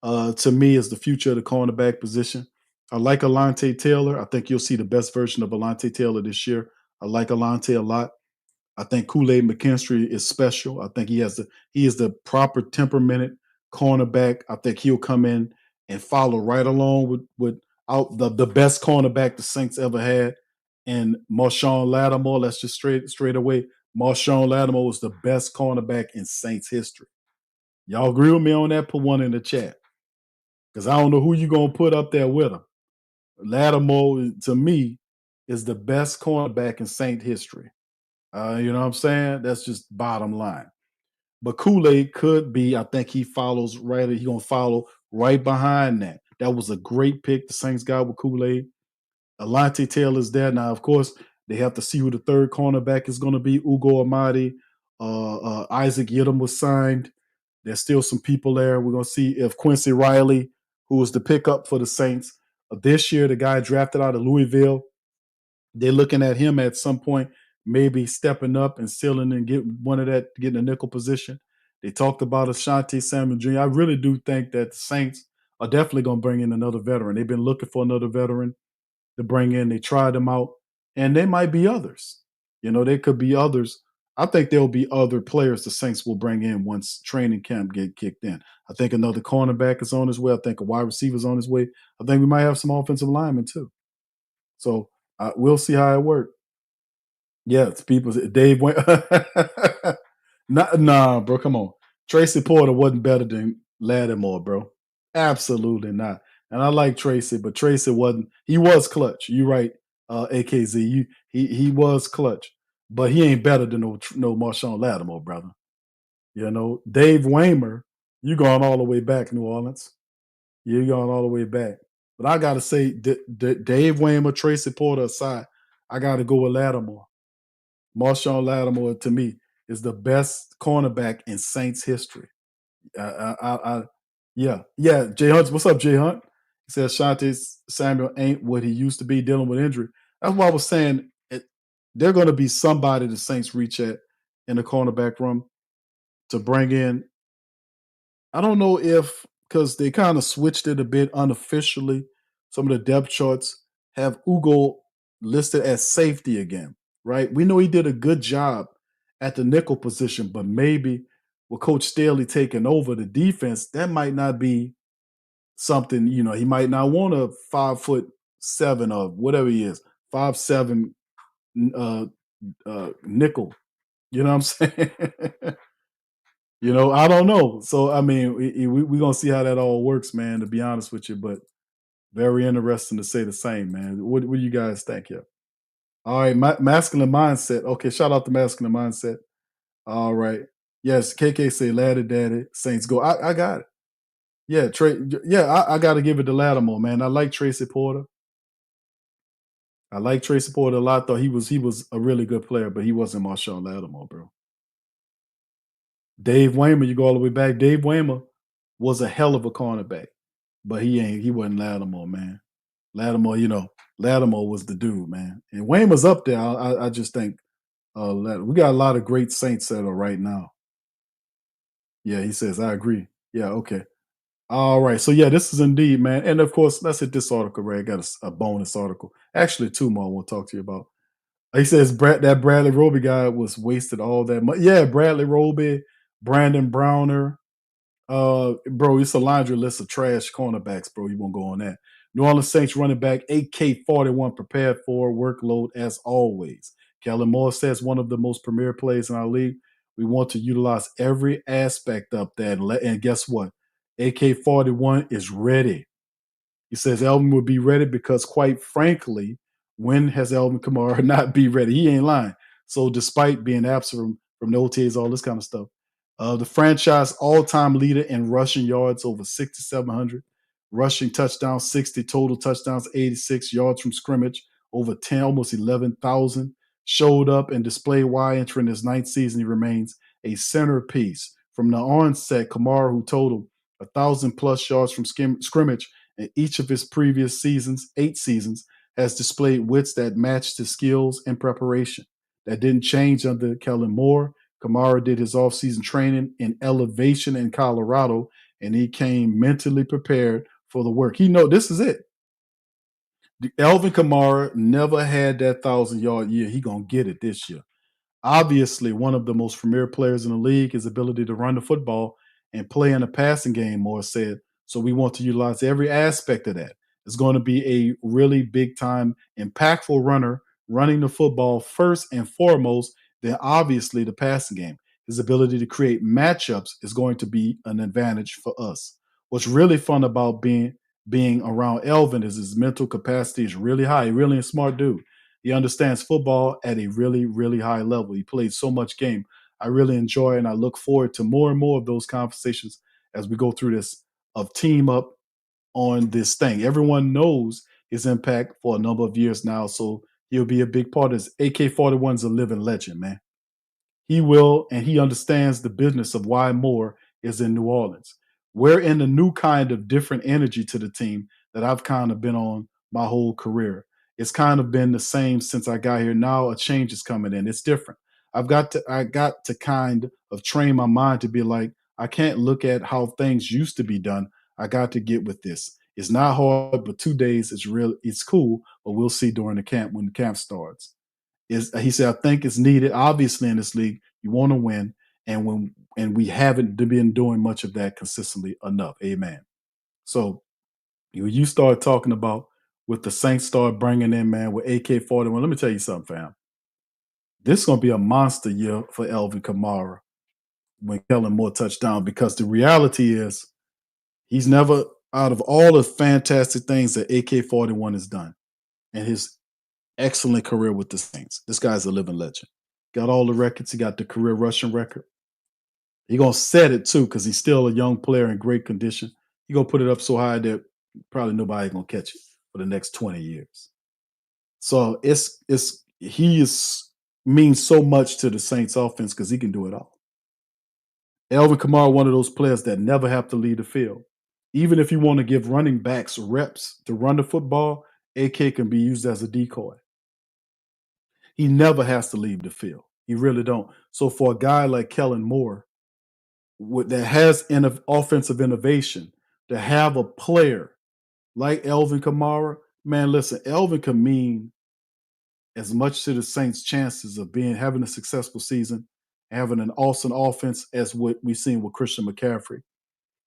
to me, is the future of the cornerback position. I like Alontae Taylor. I think you'll see the best version of Alontae Taylor this year. I like Alontae a lot. I think Kool-Aid McKinstry is special. I think he is the proper temperamented cornerback. I think he'll come in and follow right along with the best cornerback the Saints ever had, and Marshawn Lattimore. Let's just straight away. Marshawn Lattimore was the best cornerback in Saints history. Y'all agree with me on that? Put one in the chat. Because I don't know who you're going to put up there with him. Lattimore, to me, is the best cornerback in Saint history. You know what I'm saying? That's just bottom line. But Kool-Aid could be, I think he's going to follow right behind that. That was a great pick the Saints got with Kool-Aid. Alontae Taylor's there. Now, of course, they have to see who the third cornerback is going to be. Ugo Amadi. Isaac Yiadom was signed. There's still some people there. We're going to see if Quincy Riley, who was the pickup for the Saints this year, the guy drafted out of Louisville, they're looking at him at some point, maybe stepping up and sealing and getting a nickel position. They talked about Ashanti Samuel Jr. I really do think that the Saints are definitely going to bring in another veteran. They've been looking for another veteran to bring in. They tried them out, and there might be others. There could be others. I think there'll be other players the Saints will bring in once training camp get kicked in. I think another cornerback is on his way. I think a wide receiver is on his way. I think we might have some offensive linemen too. So we'll see how it works. Yeah, it's people. Dave went. Nah, bro, come on. Tracy Porter wasn't better than Lattimore, bro. Absolutely not. And I like Tracy, but Tracy wasn't. He was clutch. You right, AKZ. He was clutch, but he ain't better than no Marshawn Lattimore, brother. Dave Waymer, you going all the way back, New Orleans. You're going all the way back. But I got to say, Dave Waymer, Tracy Porter aside, I got to go with Lattimore. Marshawn Lattimore, to me, is the best cornerback in Saints history. Yeah. Jay Hunt, what's up, Jay Hunt? He says Ashanti Samuel ain't what he used to be, dealing with injury. That's why I was saying they're going to be somebody the Saints reach at in the cornerback room to bring in. I don't know if, because they kind of switched it a bit unofficially, some of the depth charts have Ugo listed as safety again, right? We know he did a good job at the nickel position, but maybe with Coach Staley taking over the defense, that might not be something, he might not want a 5'7" or whatever he is, 5'7" nickel. You know what I'm saying? I don't know. So, I mean, we're going to see how that all works, man, to be honest with you. But very interesting to say the same, man. What do you guys think here? All right, masculine mindset. Okay, shout out to masculine mindset. All right. Yes, KK say Ladder Daddy, Saints go. I got it. Yeah, I got to give it to Lattimore, man. I like Tracy Porter. I like Tracy Porter a lot, though. He was a really good player, but he wasn't Marshawn Lattimore, bro. Dave Waymer, you go all the way back. Dave Waymer was a hell of a cornerback, but he wasn't Lattimore, man. Lattimore, Lattimore was the dude, man. And Waymer's up there. I just think we got a lot of great Saints that are right now. Yeah, he says, I agree. Yeah, okay. All right. So, yeah, this is indeed, man. And, of course, let's hit this article, Ray. I got a bonus article. Actually, two more I want to talk to you about. He says that Bradley Roby guy was wasted all that money. Yeah, Bradley Roby, Brandon Browner, Bro, it's a laundry list of trash cornerbacks, bro. You won't go on that. New Orleans Saints running back AK-41 prepared for workload as always. Kellen Moore says one of the most premier players in our league. We want to utilize every aspect of that. And guess what? AK-41 is ready. He says Elvin will be ready because, quite frankly, when has Elvin Kamara not be ready? He ain't lying. So, despite being absent from the OTAs, all this kind of stuff, the franchise all-time leader in rushing yards over 6,700, rushing touchdowns 60, total touchdowns 86, yards from scrimmage over 10, almost 11,000. Showed up and displayed why entering his ninth season he remains a centerpiece. From the onset, Kamara, who totaled 1,000 plus yards from scrimmage in each of his previous seasons, 8 seasons, has displayed wits that matched his skills and preparation. That didn't change under Kellen Moore. Kamara did his offseason training in elevation in Colorado, and he came mentally prepared for the work. He know this is it. Elvin Kamara never had that 1,000-yard year. He gonna get it this year. Obviously, one of the most premier players in the league, his ability to run the football and play in a passing game, Moore said. So we want to utilize every aspect of that. It's going to be a really big time, impactful runner running the football first and foremost, then obviously the passing game. His ability to create matchups is going to be an advantage for us. What's really fun about being around Elvin is his mental capacity is really high. He's really a smart dude. He understands football at a really, really high level. He played so much game. I really enjoy and I look forward to more and more of those conversations as we go through this of team up on this thing. Everyone knows his impact for a number of years now, so he'll be a big part of this. AK-41 is a living legend, man. He will, and he understands the business of why Moore is in New Orleans. We're in a new kind of different energy to the team that I've kind of been on my whole career. It's kind of been the same since I got here. Now a change is coming in. It's different. I got to kind of train my mind to be like, I can't look at how things used to be done. I got to get with this. It's not hard, but 2 days it's cool, but we'll see during the camp when the camp starts. He said, I think it's needed. Obviously, in this league, you want to win, and we haven't been doing much of that consistently enough. Amen. So you start talking about with the Saints start bringing in, man, with AK-41. Let me tell you something, fam. This is going to be a monster year for Elvin Kamara when Kellen Moore touchdown, because the reality is he's never, out of all the fantastic things that AK-41 has done and his excellent career with the Saints, this guy's a living legend. Got all the records. He got the career rushing record. He's going to set it, too, because he's still a young player in great condition. He's going to put it up so high that probably nobody's going to catch it for the next 20 years. So he means so much to the Saints offense because he can do it all. Elvin Kamara, one of those players that never have to lead the field. Even if you want to give running backs reps to run the football, AK can be used as a decoy. He never has to leave the field. He really don't. So for a guy like Kellen Moore that has offensive innovation, to have a player like Elvin Kamara, man, listen, Elvin can mean as much to the Saints' chances of having a successful season, having an awesome offense as what we've seen with Christian McCaffrey,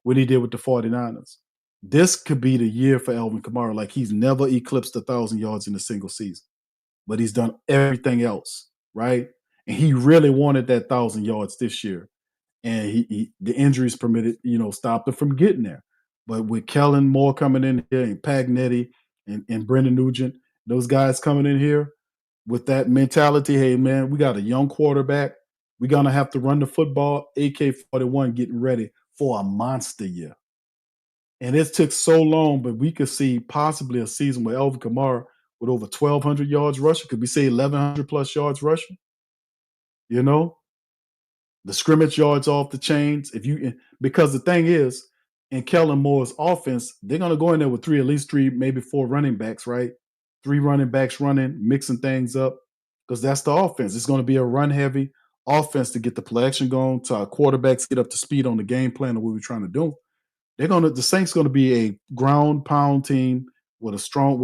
what he did with the 49ers. This could be the year for Elvin Kamara. Like, he's never eclipsed 1,000 yards in a single season, but he's done everything else, right? And he really wanted that 1,000 yards this year. And the injuries stopped him from getting there. But with Kellen Moore coming in here and Pagnetti and Brendan Nugent, those guys coming in here with that mentality, hey, man, we got a young quarterback. We're going to have to run the football. AK-41 getting ready for a monster year. And it took so long, but we could see possibly a season where Elvin Kamara with over 1,200 yards rushing. Could we say 1,100 plus yards rushing? You know? The scrimmage yards off the chains. Because the thing is, in Kellen Moore's offense, they're going to go in there with at least three, maybe 4 running backs, right? 3 running backs running, mixing things up, because that's the offense. It's going to be a run-heavy offense to get the play action going, to our quarterbacks get up to speed on the game plan of what we're trying to do. The Saints going to be a ground pound team with a strong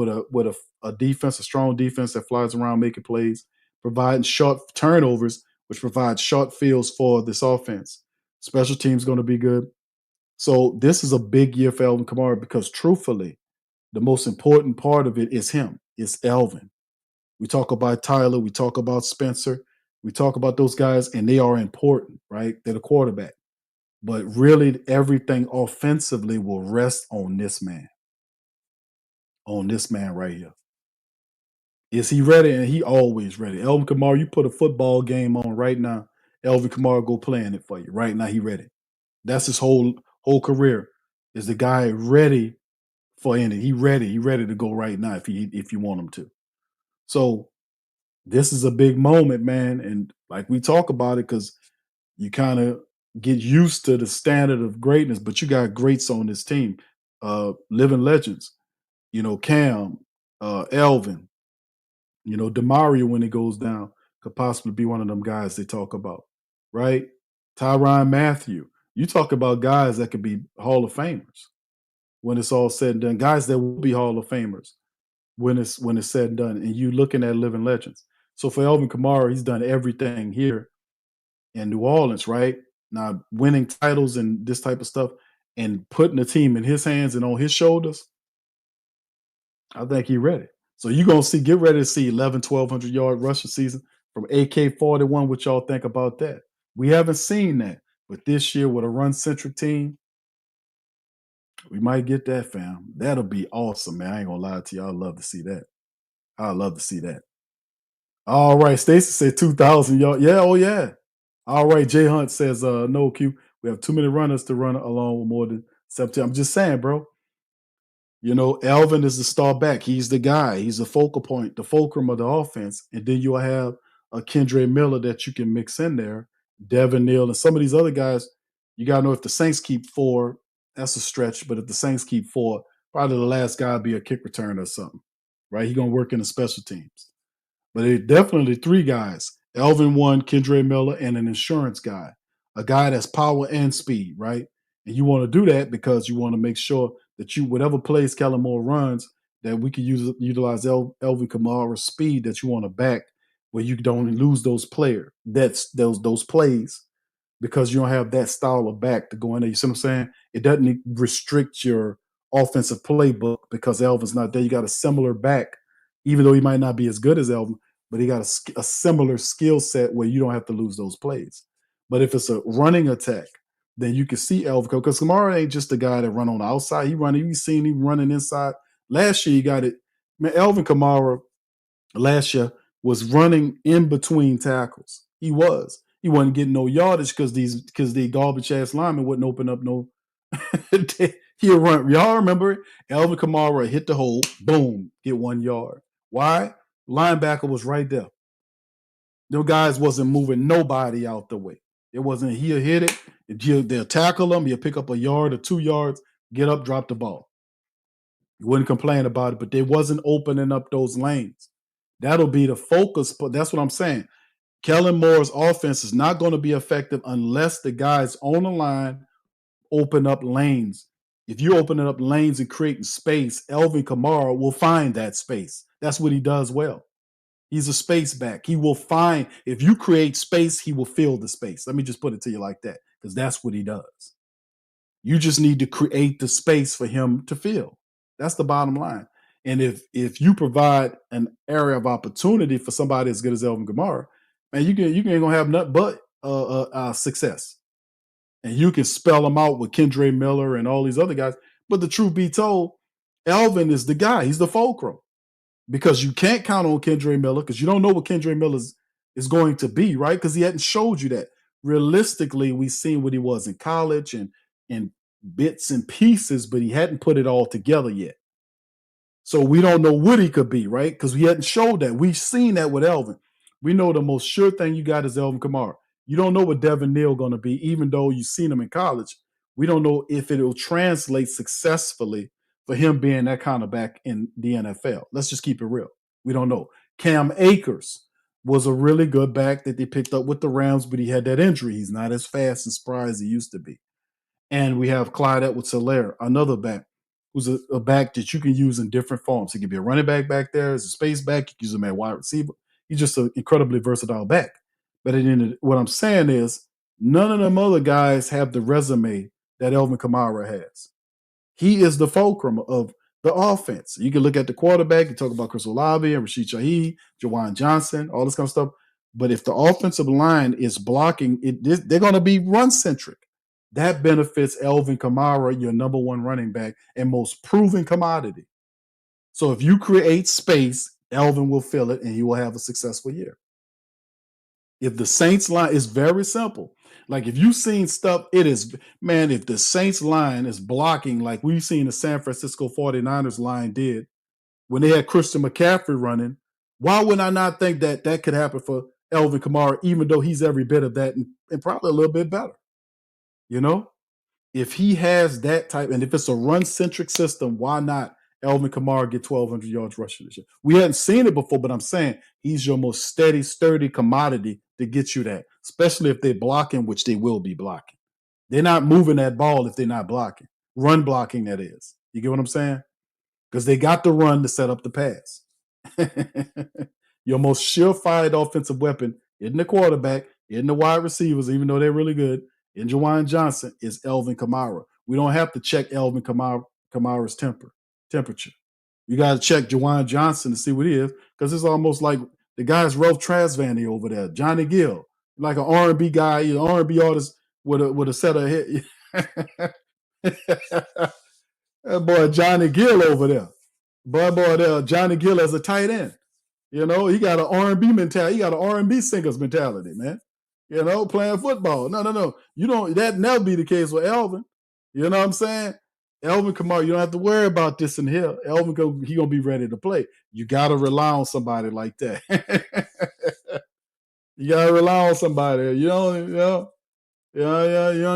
defense, a strong defense that flies around making plays, providing short turnovers, which provides short fields for this offense. Special teams going to be good. So this is a big year for Alvin Kamara because truthfully, the most important part of it is him. It's Alvin. We talk about Tyler, we talk about Spencer, we talk about those guys, and they are important, right? They're the quarterback. But really, everything offensively will rest on this man right here. Is he ready? And he always ready. Alvin Kamara, you put a football game on right now. Alvin Kamara go playing it for you right now. He ready. That's his whole career. Is the guy ready for anything? He ready. He ready to go right now if you want him to. So this is a big moment, man. And like we talk about it because you kind of get used to the standard of greatness, but you got greats on this team, living legends. Cam, Elvin, Demario when it goes down could possibly be one of them guys they talk about, right? Tyrann Mathieu. You talk about guys that could be Hall of Famers when it's all said and done. Guys that will be Hall of Famers when it's said and done. And you looking at living legends. So for Alvin Kamara, he's done everything here in New Orleans, right? Now winning titles and this type of stuff and putting the team in his hands and on his shoulders, I think he's ready. So you're going to get ready to see 1,100 yard rushing season from AK-41. What y'all think about that? We haven't seen that. But this year with a run-centric team, we might get that, fam. That'll be awesome, man. I ain't going to lie to you. I'd love to see that. I'd love to see that. All right. Stacy said 2,000 yards. Yeah, oh, yeah. All right. Jay Hunt says, no, Q. We have too many runners to run along with more than 17. I'm just saying, bro. Alvin is the star back. He's the guy. He's the focal point, the fulcrum of the offense. And then you'll have a Kendre Miller that you can mix in there, Devin Neal, and some of these other guys. You got to know if the Saints keep 4, that's a stretch. But if the Saints keep 4, probably the last guy will be a kick return or something, right? He's going to work in the special teams. But it definitely 3 guys, Alvin 1, Kendre Miller, and an insurance guy, a guy that's power and speed, right? And you want to do that because you want to make sure that whatever plays Kellen Moore runs, that we can utilize Alvin Kamara's speed that you want to back where you don't lose those those plays because you don't have that style of back to go in there. You see what I'm saying? It doesn't restrict your offensive playbook because Alvin's not there. You got a similar back, even though he might not be as good as Alvin, but he got a similar skill set where you don't have to lose those plays. But if it's a running attack, then you can see Alvin because Kamara ain't just a guy that run on the outside. You've seen him running inside. Last year, you got it. Man, Alvin Kamara last year was running in between tackles. He wasn't getting no yardage because the garbage ass linemen wouldn't open up no. He'll run. Y'all remember it? Alvin Kamara hit the hole, boom, get 1 yard. Why? Linebacker was right there. Them guys wasn't moving nobody out the way. It wasn't he'll hit it. They'll tackle him. He'll pick up a yard or 2 yards, get up, drop the ball. You wouldn't complain about it, but they wasn't opening up those lanes. That'll be the focus. But that's what I'm saying. Kellen Moore's offense is not going to be effective unless the guys on the line open up lanes. If you're opening up lanes and creating space, Alvin Kamara will find that space. That's what he does well. He's a space back. He will find, if you create space, he will fill the space. Let me just put it to you like that, because that's what he does. You just need to create the space for him to fill. That's the bottom line. And if you provide an area of opportunity for somebody as good as Alvin Kamara, man, you ain't gonna have nothing but success. And you can spell them out with Kendre Miller and all these other guys. But the truth be told, Alvin is the guy. He's the fulcrum. Because you can't count on Kendre Miller because you don't know what Kendre Miller is going to be, right? Because he hadn't showed you that. Realistically, we've seen what he was in college and in bits and pieces, but he hadn't put it all together yet. So we don't know what he could be, right? Because we hadn't showed that. We've seen that with Alvin. We know the most sure thing you got is Alvin Kamara. You don't know what Devin Neal going to be, even though you've seen him in college. We don't know if it will translate successfully for him being that kind of back in the NFL. Let's just keep it real. We don't know. Cam Akers was a really good back that they picked up with the Rams, but he had that injury. He's not as fast and spry as he used to be. And we have Clyde Edwards-Helaire, another back, who's a back that you can use in different forms. He can be a running back there, as a space back. You can use him at wide receiver. He's just an incredibly versatile back. But what I'm saying is none of them other guys have the resume that Elvin Kamara has. He is the fulcrum of the offense. You can look at the quarterback, you talk about Chris Olave and Rashid Shaheed, Jawan Johnson, all this kind of stuff. But if the offensive line is blocking, they're going to be run-centric. That benefits Elvin Kamara, your number one running back and most proven commodity. So if you create space, Elvin will fill it and he will have a successful year. If the Saints line is very simple, like if you've seen stuff, it is, man, if the Saints line is blocking like we've seen the San Francisco 49ers line did when they had Christian McCaffrey running, why would I not think that that could happen for Elvin Kamara, even though he's every bit of that and probably a little bit better? You know, if he has that type, and if it's a run-centric system, why not Elvin Kamara get 1,200 yards rushing this year? We hadn't seen it before, but I'm saying he's your most steady, sturdy commodity to get you that, especially if they're blocking, which they will be blocking. They're not moving that ball if they're not blocking. Run blocking, that is. You get what I'm saying? Because they got the run to set up the pass. Your most surefire offensive weapon isn't the quarterback, isn't the wide receivers, even though they're really good, in Jawan Johnson, is Elvin Kamara. We don't have to check Elvin Kamara's temperature. You got to check Jawan Johnson to see what he is, because it's almost like the guy's Ralph Tresvant over there, Johnny Gill, like an R&B guy, an R&B artist with a set of hit. That boy Johnny Gill over there. Boy, Johnny Gill as a tight end. You know, he got an R&B mentality. He got an R&B singer's mentality, man. You know, playing football. No. You don't, that never be the case with Elvin. You know what I'm saying? Elvin Kamara, you don't have to worry about this and here. Elvin, he gonna be ready to play. You gotta rely on somebody like that. You gotta rely on somebody. You don't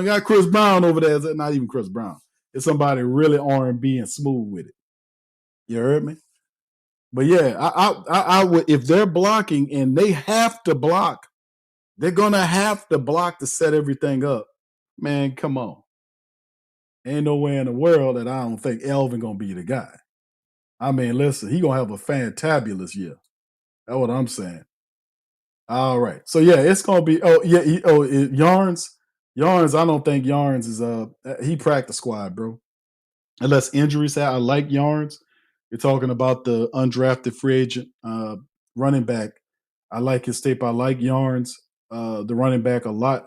got Chris Brown over there. Not even Chris Brown. It's somebody really R&B and smooth with it. You heard me? But yeah, I would, if they're blocking and they have to block, they're gonna have to block to set everything up. Man, come on. Ain't no way in the world that I don't think Elvin gonna be the guy. I mean, listen, he gonna have a fantabulous year. That's what I'm saying. All right. So yeah, it's gonna be Yarns. I don't think Yarns is he practice squad, bro. Unless injuries happen. I like Yarns. You're talking about the undrafted free agent running back. I like his tape. I like Yarns, the running back, a lot.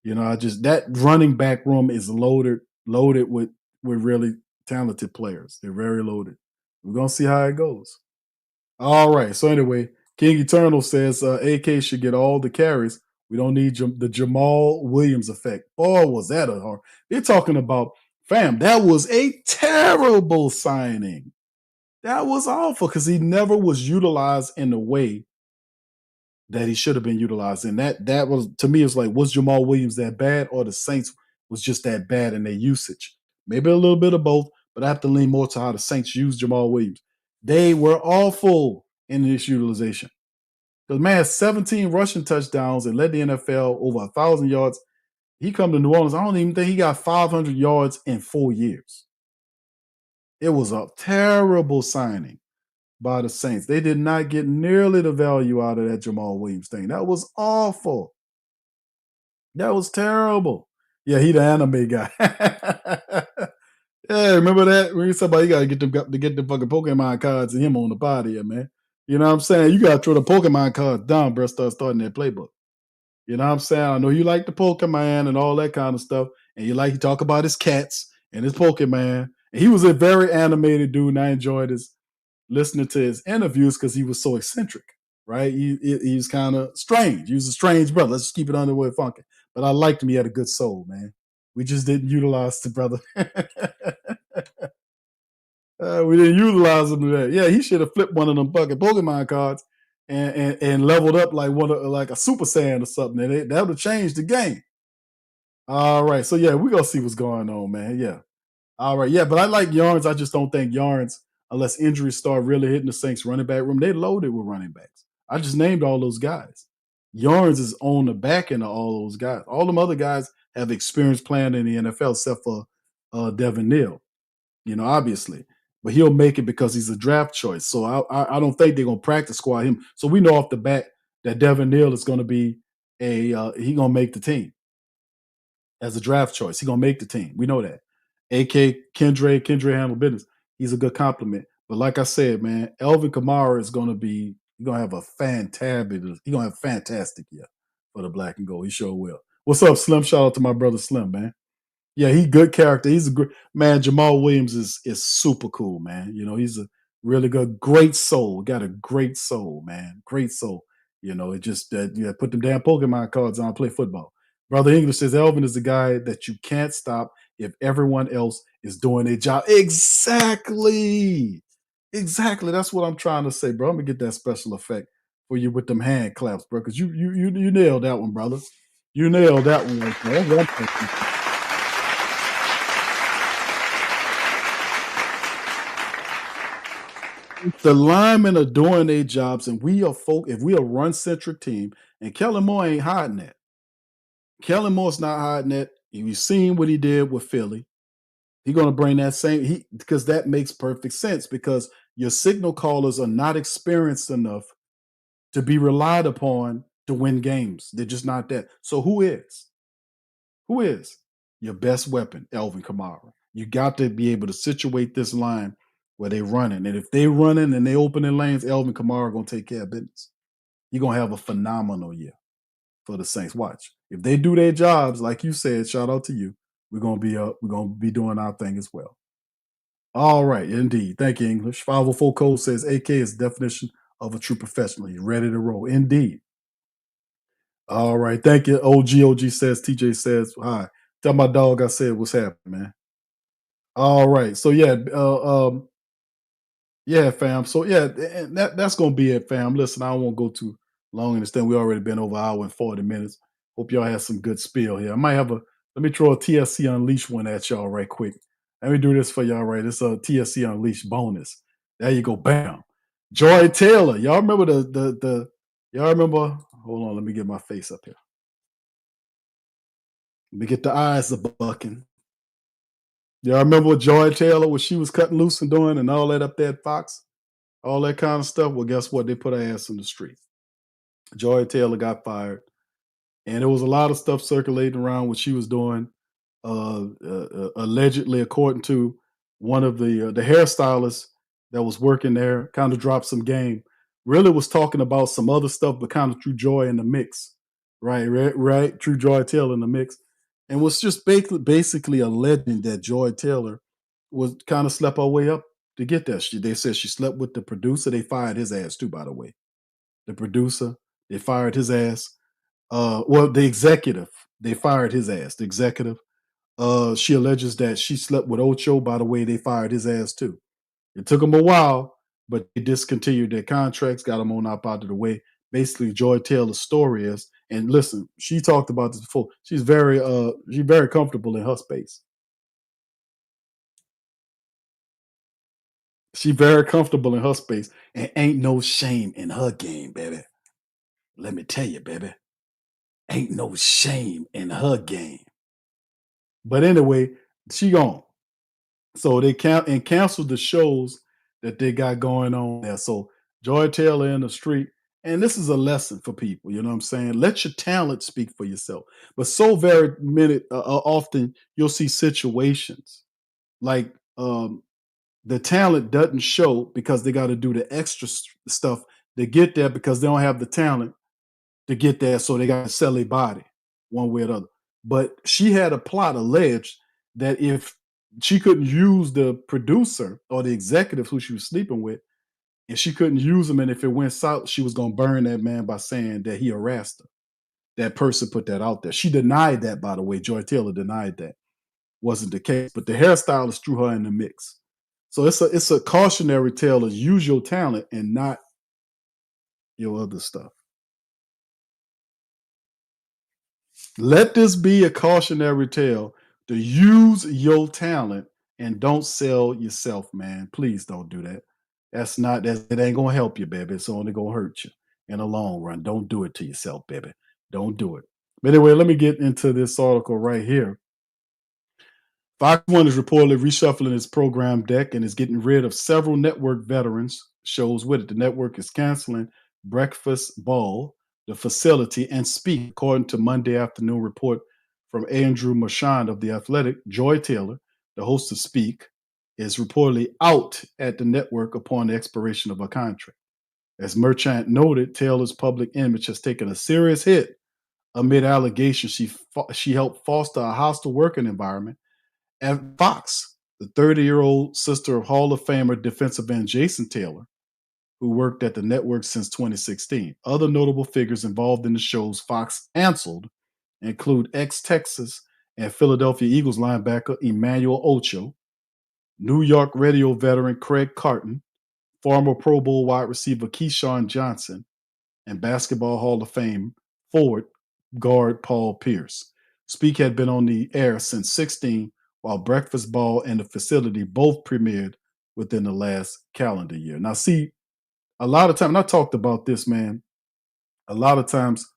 That running back room is loaded with really talented players. They're very loaded. We're gonna see how it goes. All right. So anyway, King Eternal says AK should get all the carries. We don't need the Jamal Williams effect. Boy, was that a hard. They're talking about, fam, that was a terrible signing. That was awful because he never was utilized in the way that he should have been utilized. And that was, to me, it's like, was Jamal Williams that bad, or the Saints was just that bad in their usage? Maybe a little bit of both, but I have to lean more to how the Saints use Jamal Williams. They were awful in this utilization. Because, man, 17 rushing touchdowns and led the NFL over 1,000 yards. He come to New Orleans, I don't even think he got 500 yards in 4 years. It was a terrible signing by the Saints. They did not get nearly the value out of that Jamal Williams thing. That was awful. That was terrible. Yeah, he the anime guy. Yeah, remember that? When somebody got to get the fucking Pokemon cards and him on the body here, man. You know what I'm saying? You got to throw the Pokemon cards down, bro, starting that playbook. You know what I'm saying? I know you like the Pokemon and all that kind of stuff, and you talk about his cats and his Pokemon. And he was a very animated dude, and I enjoyed listening to his interviews because he was so eccentric, right? He was kind of strange. He was a strange brother. Let's just keep it underwood funky. But I liked him. He had a good soul, man. We just didn't utilize the brother. We didn't utilize him to that. Yeah, he should have flipped one of them fucking Pokemon cards and leveled up like a Super Saiyan or something. And that would have changed the game. All right. So yeah, we're gonna see what's going on, man. Yeah. All right. Yeah, but I like Yarns. I just don't think Yarns, unless injuries start really hitting the Saints running back room, they loaded with running backs. I just named all those guys. Yarns is on the back end of all those guys. All them other guys have experience playing in the NFL, except for Devin Neal, obviously. But he'll make it because he's a draft choice. So I don't think they're going to practice squad him. So we know off the bat that Devin Neal is going to be he's going to make the team. as a draft choice. He's gonna make the team. We know that. AK Kendra handle business. He's a good compliment. But like I said, man, Elvin Kamara is gonna be. He's gonna have a fantastic year for the black and gold. He sure will. What's up, Slim? Shout out to my brother Slim, man. Yeah, he good character. He's a great man. Jamal Williams is super cool, man. You know, he's a really great soul. Got a great soul, man. Great soul. You know, it just put them damn Pokemon cards on, play football. Brother English says Elvin is the guy that you can't stop if everyone else is doing their job. Exactly. Exactly. That's what I'm trying to say, bro. I'm gonna get that special effect for you with them hand claps, bro. Because you nailed that one, brother. You nailed that one right there. That's one thing. The linemen are doing their jobs, and if we a run-centric team, and Kellen Moore ain't hiding that. Kellen Moore's not hiding that. You've seen what he did with Philly. He's going to bring that same because that makes perfect sense because your signal callers are not experienced enough to be relied upon to win games. They're just not that. So who is? Who is your best weapon? Elvin Kamara. You got to be able to situate this line where they're running. And if they're running and they opening lanes, Elvin Kamara going to take care of business. You're going to have a phenomenal year for the Saints. Watch. If they do their jobs, like you said, shout out to you. We're going to be doing our thing as well. All right, indeed. Thank you, English. 504 Code says AK is the definition of a true professional. He's ready to roll. Indeed. All right. Thank you. OG says, TJ says, hi. Tell my dog I said what's happening, man. All right. So yeah, fam. So yeah, that's gonna be it, fam. Listen, I won't go too long in this thing. We already been over an hour and 40 minutes. Hope y'all have some good spiel here. I might have let me throw a TSC Unleashed one at y'all right quick. Let me do this for y'all right. It's a TSC Unleashed bonus. There you go. Bam. Joy Taylor. Y'all remember y'all remember? Hold on, let me get my face up here. Let me get the eyes a bucking. Y'all remember what Joy Taylor, what she was cutting loose and doing and all that up there at Fox? All that kind of stuff. Well, guess what? They put her ass in the street. Joy Taylor got fired. And there was a lot of stuff circulating around what she was doing. Allegedly, according to one of the hairstylists that was working there, kind of dropped some game. Really was talking about some other stuff, but kind of threw Joy in the mix. Right. Threw Joy Taylor in the mix. And was just basically alleging that Joy Taylor was kind of slept her way up to get there. They said she slept with the producer. They fired his ass too, by the way. The producer, they fired his ass. The executive, they fired his ass. The executive, she alleges that she slept with Ocho. By the way, they fired his ass too. It took them a while, but they discontinued their contracts, got them on up out of the way. Basically, Joy Taylor's story is, and listen, she talked about this before. She's very comfortable in her space. She's very comfortable in her space, and ain't no shame in her game, baby. Let me tell you, baby, ain't no shame in her game. But anyway, she gone. So they canceled the shows that they got going on there. So Joy Taylor in the street. And this is a lesson for people, you know what I'm saying? Let your talent speak for yourself. But so very often you'll see situations like the talent doesn't show because they got to do the extra stuff to get there because they don't have the talent to get there. So they got to sell their body one way or the other. But she had a plot alleged that if she couldn't use the producer or the executives who she was sleeping with, and she couldn't use them, and if it went south, she was going to burn that man by saying that he harassed her. That person put that out there. She denied that, by the way. Joy Taylor denied that. Wasn't the case. But the hairstylist threw her in the mix. So it's a cautionary tale of use your talent and not your other stuff. Let this be a cautionary tale to use your talent and don't sell yourself, man. Please don't do that. It ain't gonna help you, baby. It's only gonna hurt you in the long run. Don't do it to yourself, baby. Don't do it. But anyway, let me get into this article right here. Fox One is reportedly reshuffling its program deck and is getting rid of several network veterans shows with it. The network is canceling Breakfast Ball, The Facility, and Speak, according to Monday afternoon report from Andrew Marchand of The Athletic, Joy Taylor, the host of Speak, is reportedly out at the network upon the expiration of her contract. As Marchand noted, Taylor's public image has taken a serious hit amid allegations she helped foster a hostile working environment at Fox. The 30-year-old sister of Hall of Famer defensive end Jason Taylor, who worked at the network since 2016. Other notable figures involved in the shows Fox canceled include ex-Texas and Philadelphia Eagles linebacker Emmanuel Ocho, New York radio veteran Craig Carton, former Pro Bowl wide receiver Keyshawn Johnson, and Basketball Hall of Fame forward guard Paul Pierce. Speak had been on the air since 16, while Breakfast Ball and The Facility both premiered within the last calendar year. Now, see, a lot of times, and I talked about this, man, a lot of times,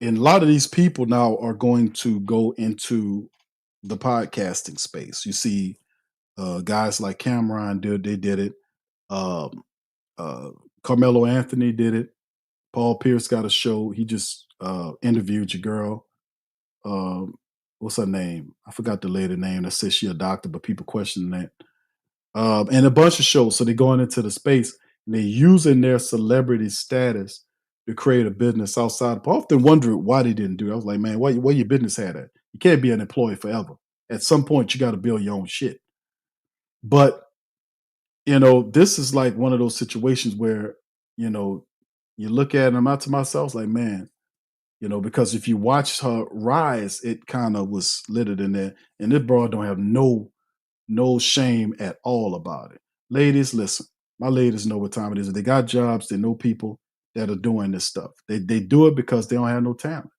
and a lot of these people now are going to go into the podcasting space. You see guys like Cameron, they did it. Carmelo Anthony did it. Paul Pierce got a show. He just interviewed your girl. What's her name? I forgot the lady name that says she a doctor, but people questioning that. And a bunch of shows. So they're going into the space and they're using their celebrity status to create a business outside. I often wondered why they didn't do it. I was like, man, where your business had at? You can't be an employee forever. At some point, you got to build your own shit. But, this is like one of those situations where, you look at it, and I'm out to myself, like, man, because if you watch her rise, it kind of was littered in there. And this broad don't have no shame at all about it. Ladies, listen, my ladies know what time it is. They got jobs. They know people that are doing this stuff. They do it because they don't have no talent.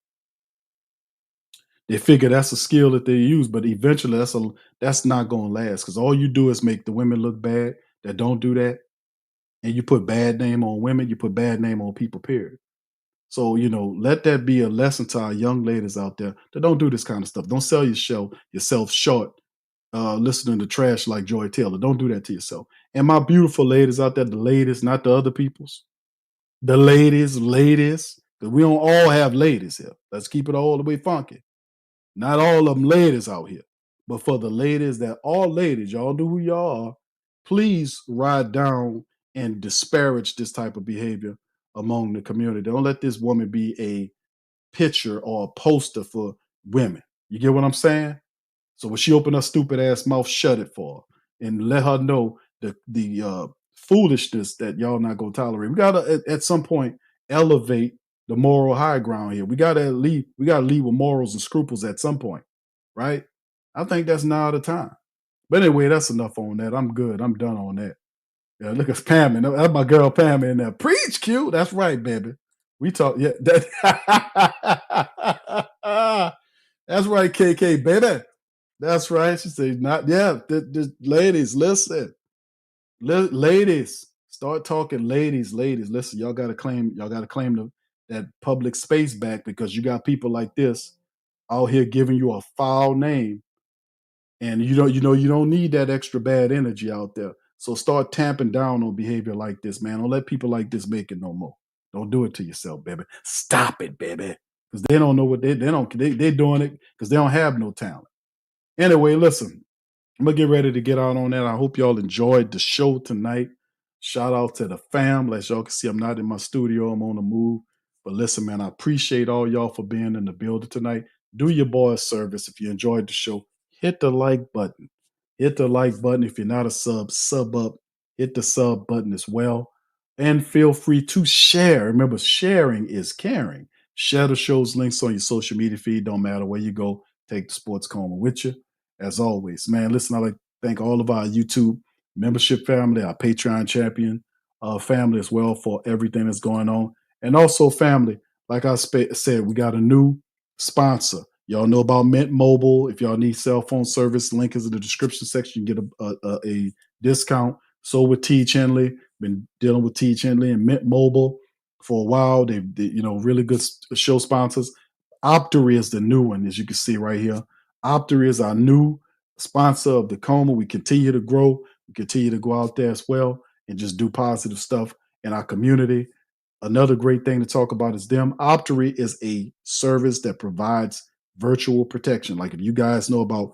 They figure that's a skill that they use, but eventually that's not going to last because all you do is make the women look bad that don't do that. And you put bad name on women, you put bad name on people, period. So, let that be a lesson to our young ladies out there that don't do this kind of stuff. Don't sell yourself short listening to trash like Joy Taylor. Don't do that to yourself. And my beautiful ladies out there, the ladies, not the other people's. The ladies, because we don't all have ladies here. Let's keep it all the way funky. Not all of them ladies out here. But for the ladies that are ladies, y'all know who y'all are, please ride down and disparage this type of behavior among the community. Don't let this woman be a picture or a poster for women. You get what I'm saying? So when she open her stupid ass mouth, shut it for her and let her know the foolishness that y'all not gonna tolerate. We gotta at some point elevate the moral high ground here. We gotta leave with morals and scruples at some point, right? I think that's now the time. But anyway, that's enough on that. I'm good. I'm done on that. Yeah, look at Pammy. That's my girl Pammy in there. Preach, Q. That's right, baby. We talk. Yeah, that's right, KK, baby. That's right. She said, "Not yeah." Ladies, listen. Ladies, start talking. Ladies, listen. Y'all gotta claim that public space back because you got people like this out here giving you a foul name, and you don't need that extra bad energy out there. So start tamping down on behavior like this, man. Don't let people like this make it no more. Don't do it to yourself, baby. Stop it, baby. Because they don't know what they're doing it because they don't have no talent. Anyway, listen, I'm gonna get ready to get out on that. I hope y'all enjoyed the show tonight. Shout out to the fam. As y'all can see, I'm not in my studio, I'm on the move. But listen, man, I appreciate all y'all for being in the building tonight. Do your boy a service. If you enjoyed the show, hit the like button. Hit the like button. If you're not a sub up. Hit the sub button as well. And feel free to share. Remember, sharing is caring. Share the show's links on your social media feed. Don't matter where you go. Take the Sports Coma with you. As always, man, listen, I'd like to thank all of our YouTube membership family, our Patreon champion family as well for everything that's going on. And also, family, like I said, we got a new sponsor. Y'all know about Mint Mobile. If y'all need cell phone service, link is in the description section. You get a discount. So with T. Chenley, been dealing with T. Chenley and Mint Mobile for a while. They really good show sponsors. Optory is the new one, as you can see right here. Optory is our new sponsor of the Coma. We continue to grow. We continue to go out there as well and just do positive stuff in our community. Another great thing to talk about is them. Optory is a service that provides virtual protection. Like if you guys know about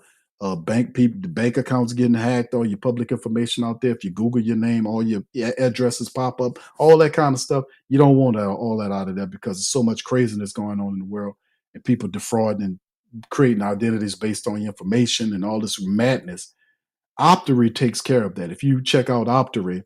bank people, the bank accounts getting hacked, all your public information out there. If you Google your name, all your addresses pop up, all that kind of stuff. You don't want all that out of there because there's so much craziness going on in the world and people defrauding and creating identities based on your information and all this madness. Optory takes care of that. If you check out Optory,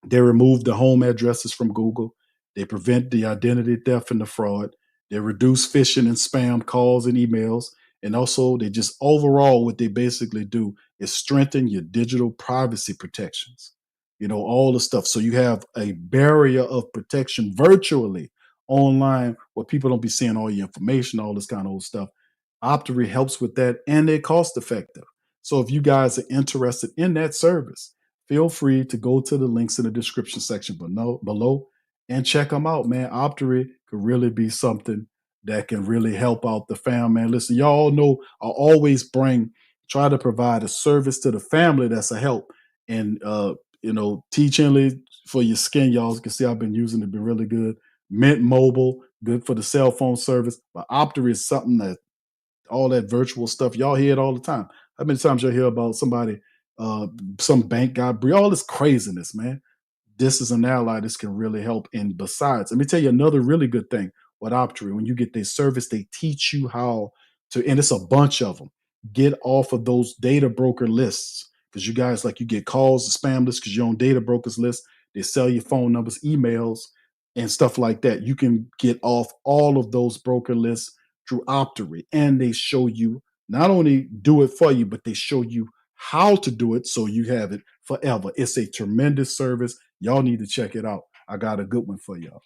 they remove the home addresses from Google. They prevent the identity theft and the fraud. They reduce phishing and spam calls and emails. And also, they just overall, what they basically do is strengthen your digital privacy protections. You know, all the stuff. So you have a barrier of protection virtually online where people don't be seeing all your information, all this kind of old stuff. Optory helps with that, and they're cost effective. So if you guys are interested in that service, feel free to go to the links in the description section below and check them out, man. Optory could really be something that can really help out the fam, man. Listen, y'all know I always try to provide a service to the family that's a help. And, T-Chinley for your skin, y'all can see I've been using it, been really good. Mint Mobile, good for the cell phone service. But Optory is something that all that virtual stuff, y'all hear it all the time. How many times y'all hear about somebody, some bank got breached, all this craziness, man. This is an ally. This can really help. And besides, let me tell you another really good thing with Optory. When you get their service, they teach you how to, and it's a bunch of them, get off of those data broker lists. Because you guys, like, you get calls, spam lists, because you're on data brokers list. They sell your phone numbers, emails, and stuff like that. You can get off all of those broker lists through Optory. And they show you, not only do it for you, but they show you how to do it so you have it forever. It's a tremendous service. Y'all need to check it out. I got a good one for y'all.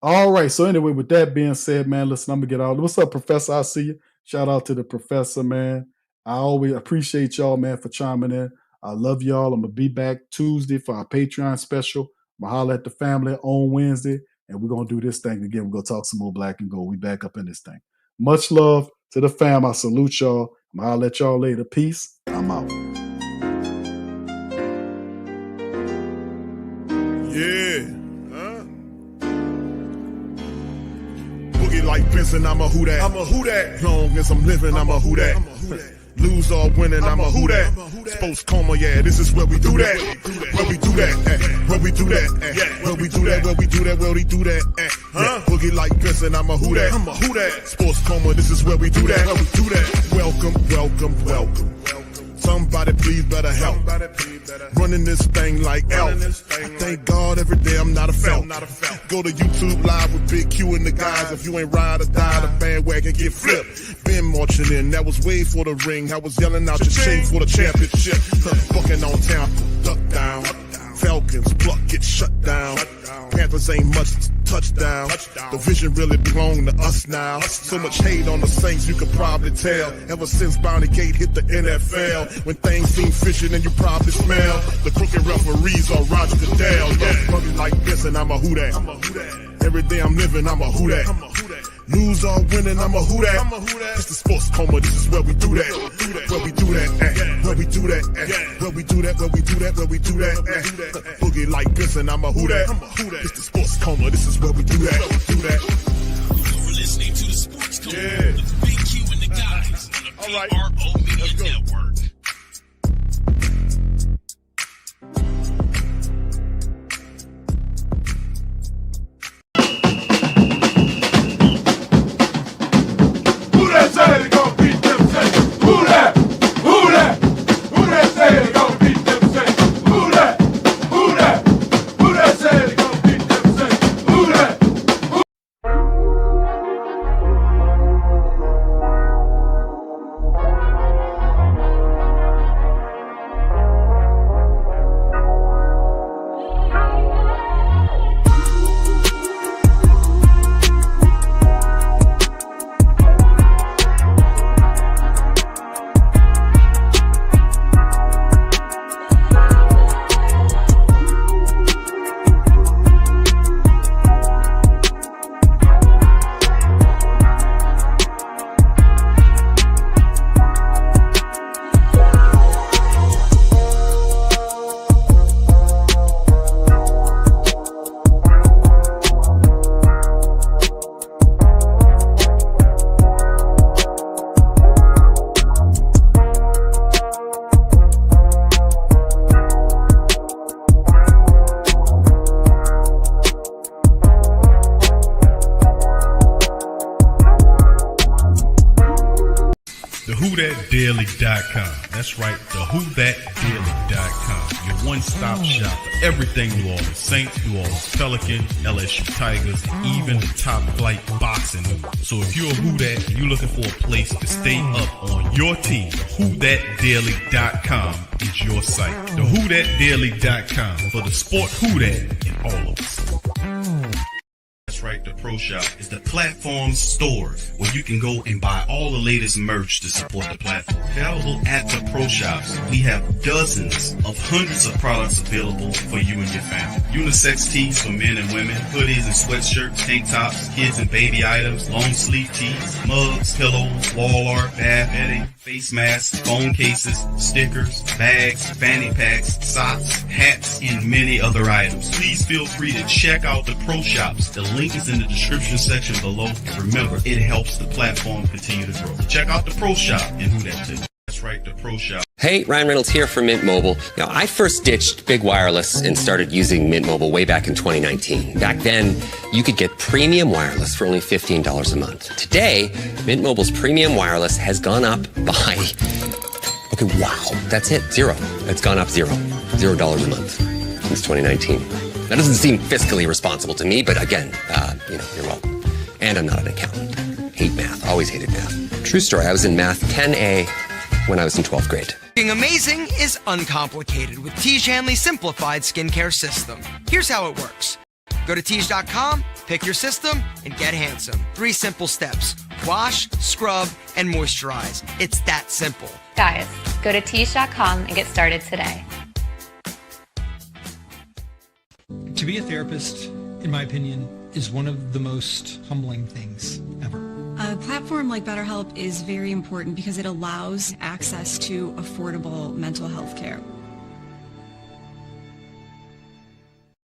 All right. So anyway, with that being said, man, listen, I'm going to get out. What's up, Professor? I see you. Shout out to the professor, man. I always appreciate y'all, man, for chiming in. I love y'all. I'm going to be back Tuesday for our Patreon special. I'm going to holler at the family on Wednesday, and we're going to do this thing again. We're going to talk some more Black and Gold. We back up in this thing. Much love to the fam. I salute y'all. I'm going to holler at y'all later. Peace. I'm out. Yeah. Boogie like Vincent, I'm a who that. I'm a who that. Long as I'm living, I'm a who that. Lose or winning, I'm a who that. Sports coma, yeah, this is where we do that. Where we do that, where we do that, where we do that, where we do that, where we do that. Boogie like Vincent, I'm a who that. I'm a who that. Sports coma, this is where we do that. Where we do that. Welcome, welcome, welcome. Somebody please better help. Running this thing like elf. I thank God every day I'm not a felt. Go to YouTube live with Big Q and the guys. If you ain't ride or die, the bandwagon get flipped. Been marching in, that was way for the ring. I was yelling out your shame for the championship. Fucking on Tampa, duck down. Falcons, pluck, get shut down. Panthers ain't much touchdown. The vision really belong to us now. So much hate on the Saints, you could probably tell. Ever since Bounty Gate hit the NFL, when things seem fishy and you probably smell the crooked referees or Roger Goodell. Probably like this and I'm a who that. Every day I'm living, I'm a who that. Lose or winning, I'm a who that. It's the sports coma, this is where we do that. Where we do that, where we do that, where we do that, where we do that, where we do that. Boogie like this and I'm a who that. It's the sports coma, this is where we do that. You're listening to the Sports Coma with Big Q and the guys on the PRO Media Network. Say they gon' beat them, say who that? Who that? Who that say they gon' beat them, say who that? Who that? Who that say they gon' beat them, say who that? TheWhoThatDaily.com. That's right, TheWhoThatDaily.com. Your one-stop shop for everything New Orleans Saints, New Orleans Pelicans, LSU Tigers, even the top flight boxing news. So if you're a Who That and you're looking for a place to stay up on your team, WhoThatDaily.com is your site. TheWhoThatDaily.com for the sport Who That in all of us. That's right, the Pro Shop is the platform store where you can go and buy all the latest merch to support the platform. Available at the Pro Shops, we have dozens of hundreds of products available for you and your family. Unisex tees for men and women, hoodies and sweatshirts, tank tops, kids and baby items, long sleeve tees, mugs, pillows, wall art, bath bedding, face masks, phone cases, stickers, bags, fanny packs, socks, hats, and many other items. Please feel free to check out the Pro Shops. The link is in the description section below. And remember, it helps the platform continue to grow. Check out the Pro Shop and Who That too. That's right, the Pro Shop. Hey, Ryan Reynolds here from Mint Mobile. Now, I first ditched big wireless and started using Mint Mobile way back in 2019. Back then, you could get premium wireless for only $15 a month. Today, Mint Mobile's premium wireless has gone up by... Okay, wow, that's it, zero. It's gone up $0 a month since 2019. That doesn't seem fiscally responsible to me, but again, you're welcome. And I'm not an accountant. Hate math, always hated math. True story, I was in math 10A when I was in 12th grade. Being amazing is uncomplicated with Tiege Hanley's simplified skincare system. Here's how it works. Go to Tiege.com, pick your system, and get handsome. 3 simple steps. Wash, scrub, and moisturize. It's that simple. Guys, go to Tiege.com and get started today. To be a therapist, in my opinion, is one of the most humbling things ever. A platform like BetterHelp is very important because it allows access to affordable mental health care.